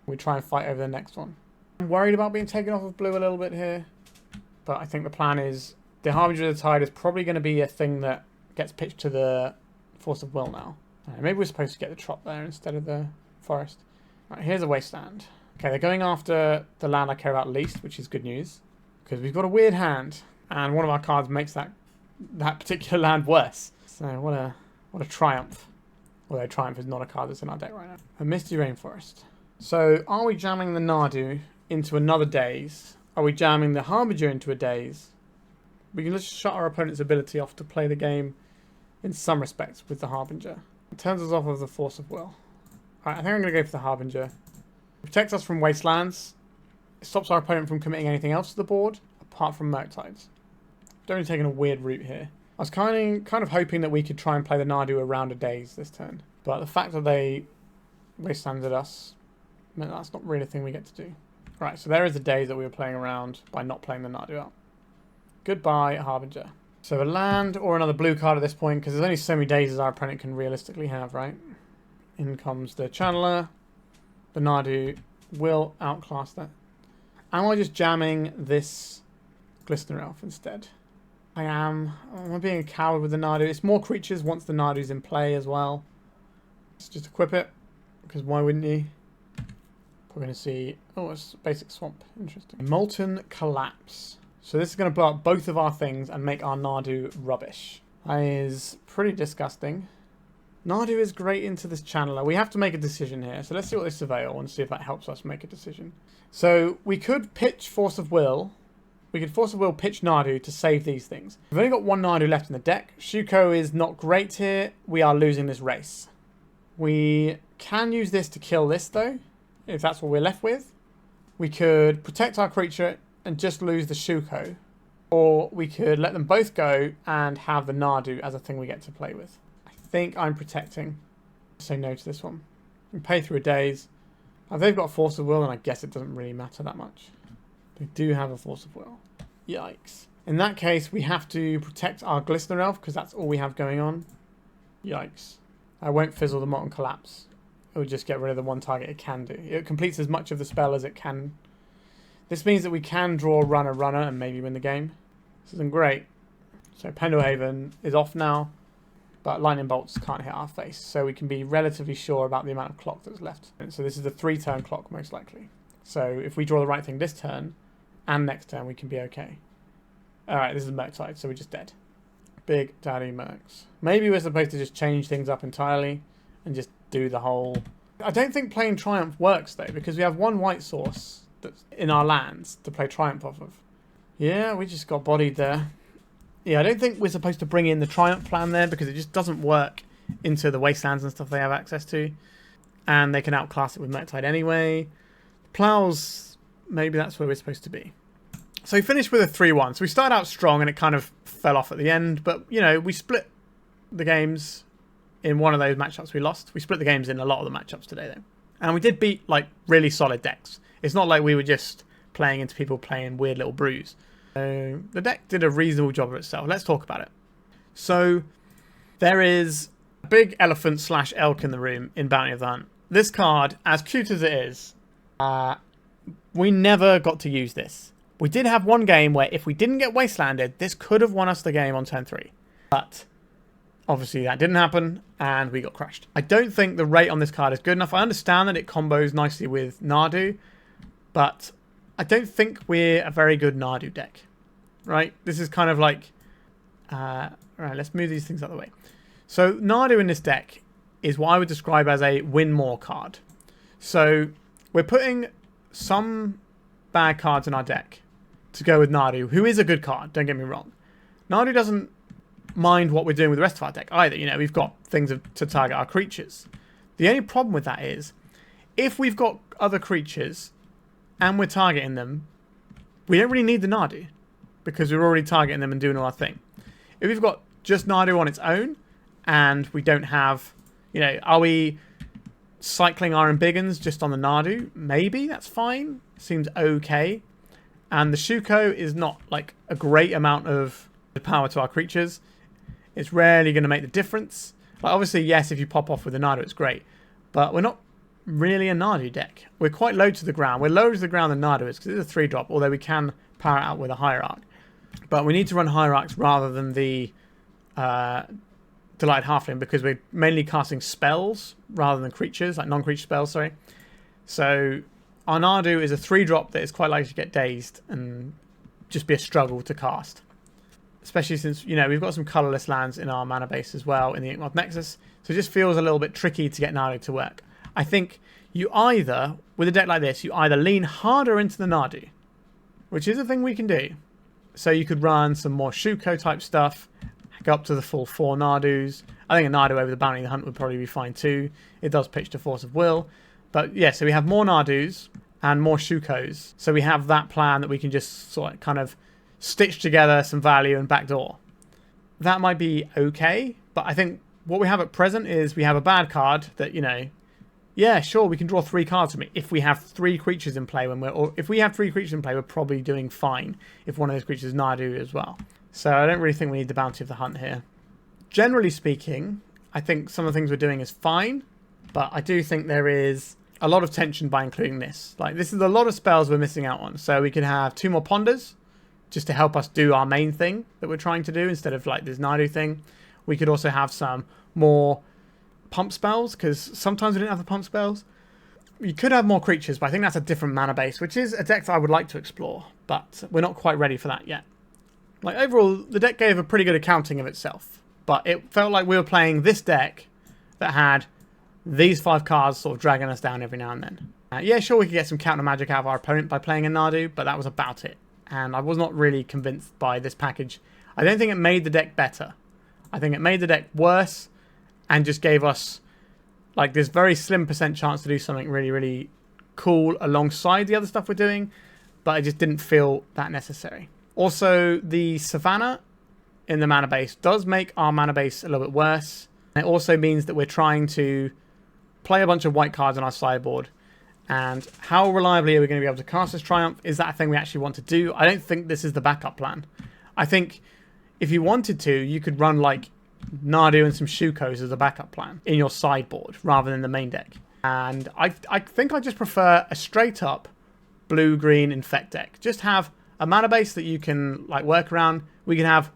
We try and fight over the next one. I'm worried about being taken off of blue a little bit here. But I think the plan is the Harbinger of the Tide is probably going to be a thing that gets pitched to the Force of Will now. Maybe we're supposed to get the Trop there instead of the forest. Right, here's a wasteland. Okay, they're going after the land I care about least, which is good news. Because we've got a weird hand. And one of our cards makes that particular land worse. So what a triumph. Although Triumph is not a card that's in our deck right now. A Misty Rainforest. So are we jamming the Nadu into another Daze? Are we jamming the Harbinger into a Daze? We can just shut our opponent's ability off to play the game in some respects with the Harbinger. It turns us off of the Force of Will. Alright, I think I'm going to go for the Harbinger. It protects us from wastelands. It stops our opponent from committing anything else to the board, apart from Murktides. We're only taking a weird route here. I was kind of hoping that we could try and play the Nadu around a Daze this turn. But the fact that they wastelanded us meant that's not really a thing we get to do. Right, so there is a Daze that we were playing around by not playing the Nadu out. Goodbye, Harbinger. So a land or another blue card at this point, because there's only so many Dazes our opponent can realistically have, right? In comes the Channeler. The Nadu will outclass that. Am I just jamming this Glistener Elf instead? I am. I'm being a coward with the Nadu. It's more creatures once the Nadu's in play as well. Let's just equip it, because why wouldn't you? We're going to see... Oh, it's basic swamp. Interesting. Molten Collapse. So this is going to blow up both of our things and make our Nadu rubbish. That is pretty disgusting. Nadu is great into this Channeler. We have to make a decision here. So let's see what they surveil and see if that helps us make a decision. So we could pitch Force of Will. We could Force of Will pitch Nadu to save these things. We've only got one Nadu left in the deck. Shuko is not great here. We are losing this race. We can use this to kill this though, if that's what we're left with. We could protect our creature and just lose the Shuko. Or we could let them both go and have the Nadu as a thing we get to play with. I think I'm protecting. Say no to this one. We pay through a Daze. If they've got Force of Will, then I guess it doesn't really matter that much. They do have a Force of Will. Yikes. In that case, we have to protect our Glistener Elf, because that's all we have going on. Yikes. I won't fizzle the Molten Collapse. It will just get rid of the one target it can do. It completes as much of the spell as it can. This means that we can draw runner and maybe win the game. This isn't great. So Pendelhaven is off now, but lightning bolts can't hit our face. So we can be relatively sure about the amount of clock that's left. And so this is a 3-turn clock most likely. So if we draw the right thing this turn and next turn, we can be okay. Alright, this is Murktide, so we're just dead. Big Daddy Mercs. Maybe we're supposed to just change things up entirely and just do the whole... I don't think playing Triumph works though, because we have one white source that's in our lands to play Triumph off of. Yeah, we just got bodied there. Yeah, I don't think we're supposed to bring in the Triumph plan there, because it just doesn't work into the wastelands and stuff they have access to. And they can outclass it with Murktide anyway. Plows, maybe that's where we're supposed to be. So we finished with a 3-1. So we started out strong and it kind of fell off at the end. But, you know, we split the games in one of those matchups we lost. We split the games in a lot of the matchups today, though. And we did beat, like, really solid decks. It's not like we were just playing into people playing weird little brews. So the deck did a reasonable job of itself. Let's talk about it. So there is a big elephant / elk in the room in Bounty of the Hunt. This card, as cute as it is, we never got to use this. We did have one game where if we didn't get wastelanded, this could have won us the game on turn 3. But obviously that didn't happen and we got crushed. I don't think the rate on this card is good enough. I understand that it combos nicely with Nadu, but I don't think we're a very good Nadu deck. Right? This is kind of like... right, let's move these things out of the way. So Nadu in this deck is what I would describe as a win more card. So we're putting some bad cards in our deck to go with Nadu, who is a good card, don't get me wrong. Nadu doesn't mind what we're doing with the rest of our deck either. You know, we've got things to target our creatures. The only problem with that is, if we've got other creatures and we're targeting them, we don't really need the Nadu, because we're already targeting them and doing our thing. If we've got just Nadu on its own, and we don't have, you know, are we cycling our Embiggens just on the Nadu? Maybe, that's fine. Seems okay. And the Shuko is not like a great amount of power to our creatures. It's rarely going to make the difference. Like, obviously, yes, if you pop off with the Nadu, it's great. But we're not really a Nadu deck. We're quite low to the ground. We're lower to the ground than Nadu is, because it's a 3-drop, although we can power it out with a Hierarch. But we need to run Hierarchs rather than the Delighted Halfling, because we're mainly casting spells rather than creatures, like non-creature spells, sorry. So our Nadu is a 3-drop that is quite likely to get dazed and just be a struggle to cast. Especially since, you know, we've got some colourless lands in our mana base as well in the Inkmoth Nexus. So it just feels a little bit tricky to get Nadu to work. I think you either, with a deck like this, you either lean harder into the Nadu, which is a thing we can do. So you could run some more Shuko type stuff, go up to the full 4 Nadus. I think a Nadu over the Bounty the Hunt would probably be fine too. It does pitch to Force of Will. But yeah, so we have more Nadus and more Shukos. So we have that plan that we can just sort of kind of stitch together some value and backdoor. That might be okay, but I think what we have at present is we have a bad card that, you know, yeah, sure, we can draw 3 cards from it if we have 3 creatures in play. Or if we have 3 creatures in play, we're probably doing fine if one of those creatures is Nadu as well. So I don't really think we need the Bounty of the Hunt here. Generally speaking, I think some of the things we're doing is fine, but I do think there is a lot of tension by including this. Like, this is a lot of spells we're missing out on. So we could have 2 more Ponders, just to help us do our main thing that we're trying to do instead of like this Nadu thing. We could also have some more pump spells, because sometimes we didn't have the pump spells. You could have more creatures, but I think that's a different mana base, which is a deck that I would like to explore, but we're not quite ready for that yet. Like, overall, the deck gave a pretty good accounting of itself, but it felt like we were playing this deck that had these 5 cards sort of dragging us down every now and then. Yeah, sure, we could get some counter magic out of our opponent by playing a Nadu, but that was about it. And I was not really convinced by this package. I don't think it made the deck better. I think it made the deck worse and just gave us like this very slim % chance to do something really, really cool alongside the other stuff we're doing, but it just didn't feel that necessary. Also, the Savannah in the mana base does make our mana base a little bit worse. It also means that we're trying to play a bunch of white cards on our sideboard. And how reliably are we going to be able to cast this Triumph? Is that a thing we actually want to do? I don't think this is the backup plan. I think if you wanted to, you could run like Nadu and some Shukos as a backup plan in your sideboard rather than the main deck. And I think I just prefer a straight up blue-green Infect deck. Just have a mana base that you can like work around. We can have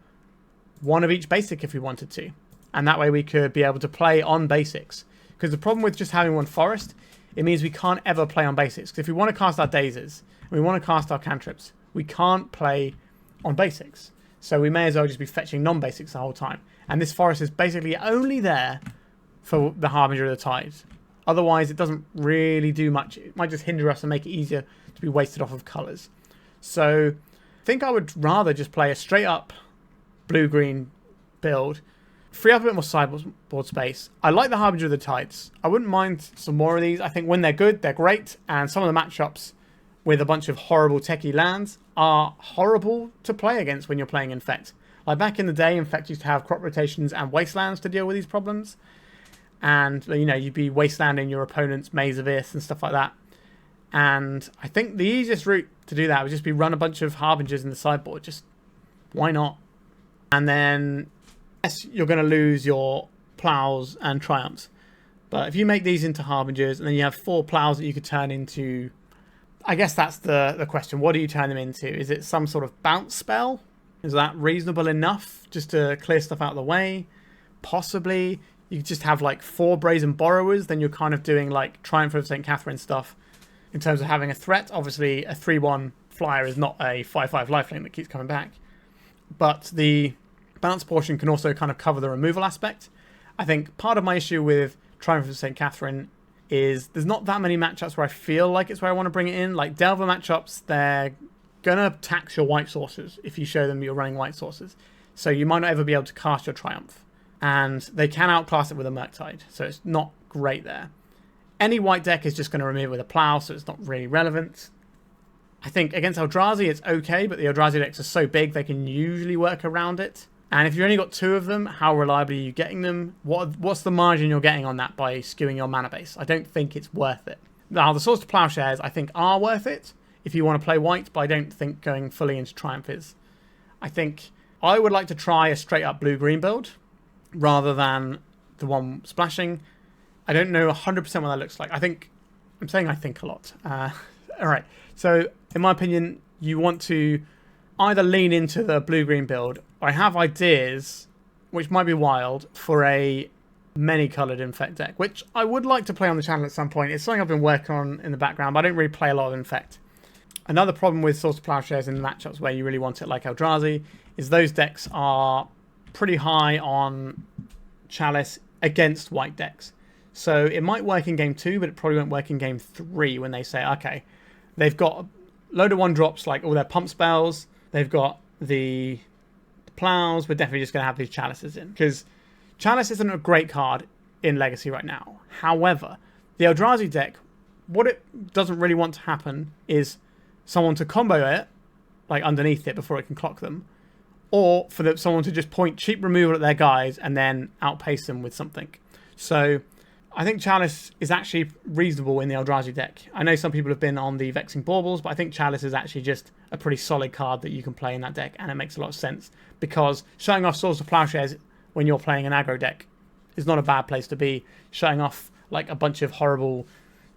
one of each basic if we wanted to. And that way we could be able to play on basics. Because the problem with just having one forest, it means we can't ever play on basics. Because if we want to cast our Dazes, we want to cast our cantrips, we can't play on basics. So we may as well just be fetching non-basics the whole time. And this forest is basically only there for the Harbinger of the Tides. Otherwise, it doesn't really do much. It might just hinder us and make it easier to be wasted off of colours. So I think I would rather just play a straight-up blue-green build, free up a bit more sideboard space. I like the Harbinger of the Tides. I wouldn't mind some more of these. I think when they're good, they're great. And some of the matchups with a bunch of horrible techie lands are horrible to play against when you're playing Infect. Like back in the day, Infect used to have crop rotations and wastelands to deal with these problems. And, you know, you'd be wastelanding your opponent's Maze of Ith and stuff like that. And I think the easiest route to do that would just be run a bunch of Harbingers in the sideboard. Just, why not? And then, yes, you're going to lose your Plows and Triumphs. But if you make these into Harbingers, and then you have 4 Plows that you could turn into... I guess that's the question. What do you turn them into? Is it some sort of bounce spell? Is that reasonable enough just to clear stuff out of the way? Possibly. You could just have like 4 Brazen Borrowers. Then you're kind of doing like Triumph of St. Katherine stuff in terms of having a threat. Obviously, a 3/1 flyer is not a 5/5 lifelink that keeps coming back. But the bounce portion can also kind of cover the removal aspect. I think part of my issue with Triumph of St. Katherine is there's not that many matchups where I feel like it's where I want to bring it in. Like Delver matchups, they're going to tax your white sources if you show them you're running white sources. So you might not ever be able to cast your Triumph. And they can outclass it with a Murktide, so it's not great there. Any white deck is just going to remove it with a Plow, so it's not really relevant. I think against Eldrazi it's okay, but the Eldrazi decks are so big they can usually work around it. And if you've only got 2 of them, how reliably are you getting them? What's the margin you're getting on that by skewing your mana base? I don't think it's worth it. Now, the Swords to Plowshares I think are worth it if you want to play white, but I don't think going fully into Triumph is. I think I would like to try a straight-up blue-green build rather than the one splashing. I don't know 100% what that looks like. I'm saying I think a lot. Alright, so in my opinion, you want to either lean into the blue-green build. I have ideas, which might be wild, for a many-coloured Infect deck, which I would like to play on the channel at some point. It's something I've been working on in the background, but I don't really play a lot of Infect. Another problem with Swords to Plowshares in matchups where you really want it like Eldrazi is those decks are pretty high on Chalice against white decks. So it might work in game 2, but it probably won't work in game 3 when they say, okay, they've got a load of 1-drops like all their pump spells, they've got the plows, we're definitely just going to have these Chalices in. Because Chalice isn't a great card in Legacy right now. However, the Eldrazi deck, what it doesn't really want to happen is someone to combo it, like underneath it before it can clock them, or for someone to just point cheap removal at their guys and then outpace them with something. So I think Chalice is actually reasonable in the Eldrazi deck. I know some people have been on the Vexing Baubles, but I think Chalice is actually just a pretty solid card that you can play in that deck, and it makes a lot of sense because showing off Swords to Plowshares when you're playing an aggro deck is not a bad place to be. Showing off like a bunch of horrible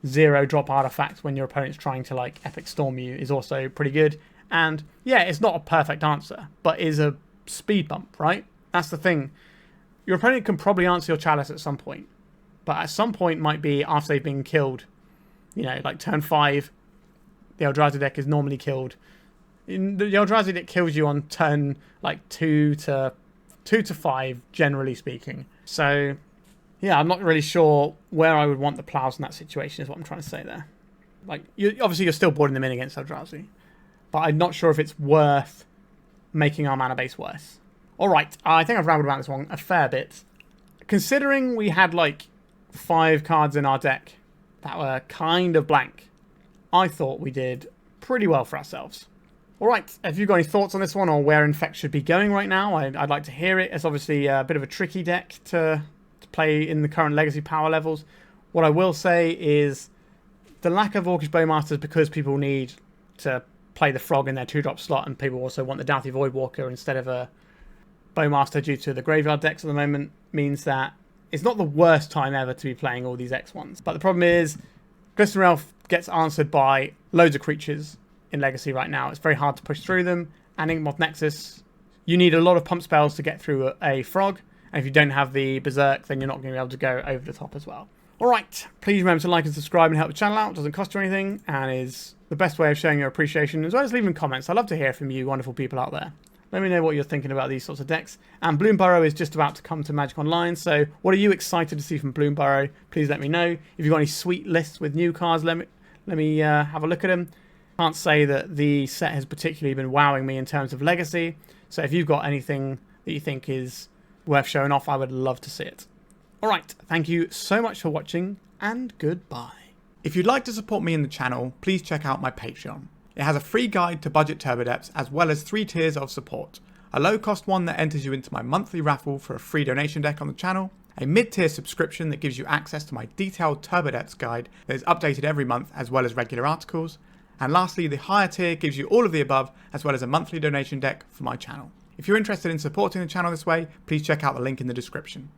0-drop artifacts when your opponent's trying to like Epic Storm you is also pretty good. And yeah, it's not a perfect answer, but is a speed bump, right? That's the thing. Your opponent can probably answer your Chalice at some point, but at some point might be after they've been killed. You know, like turn 5, the Eldrazi deck is normally killed. The Eldrazi deck kills you on turn like 2 to 5, generally speaking. So yeah, I'm not really sure where I would want the plows in that situation is what I'm trying to say there. Like, obviously you're still boarding them in against Eldrazi, but I'm not sure if it's worth making our mana base worse. Alright, I think I've rambled about this one a fair bit. Considering we had like 5 cards in our deck that were kind of blank, I thought we did pretty well for ourselves. Alright, have you got any thoughts on this one or where Infect should be going right now? I'd like to hear it. It's obviously a bit of a tricky deck to play in the current Legacy power levels. What I will say is the lack of Orcish Bowmasters, because people need to play the Frog in their 2-drop slot and people also want the Doughty Voidwalker instead of a Bowmaster due to the graveyard decks at the moment, means that it's not the worst time ever to be playing all these X1s. But the problem is Glistener Elf gets answered by loads of creatures in Legacy right now. It's very hard to push through them. And Inkmoth Nexus, you need a lot of pump spells to get through a Frog. And if you don't have the Berserk, then you're not going to be able to go over the top as well. Alright, please remember to like and subscribe and help the channel out. It doesn't cost you anything and is the best way of showing your appreciation, as well as leaving comments. I love to hear from you wonderful people out there. Let me know what you're thinking about these sorts of decks. And Bloomburrow is just about to come to Magic Online, so what are you excited to see from Bloomburrow? Please let me know. If you've got any sweet lists with new cards, let me have a look at them. Can't say that the set has particularly been wowing me in terms of Legacy, so if you've got anything that you think is worth showing off, I would love to see it. Alright, thank you so much for watching, and goodbye. If you'd like to support me in the channel, please check out my Patreon. It has a free guide to budget turbo depths, as well as 3 tiers of support. A low cost one that enters you into my monthly raffle for a free donation deck on the channel, a mid-tier subscription that gives you access to my detailed turbo depths guide that is updated every month, as well as regular articles, and lastly the higher tier gives you all of the above, as well as a monthly donation deck for my channel. If you're interested in supporting the channel this way, please check out the link in the description.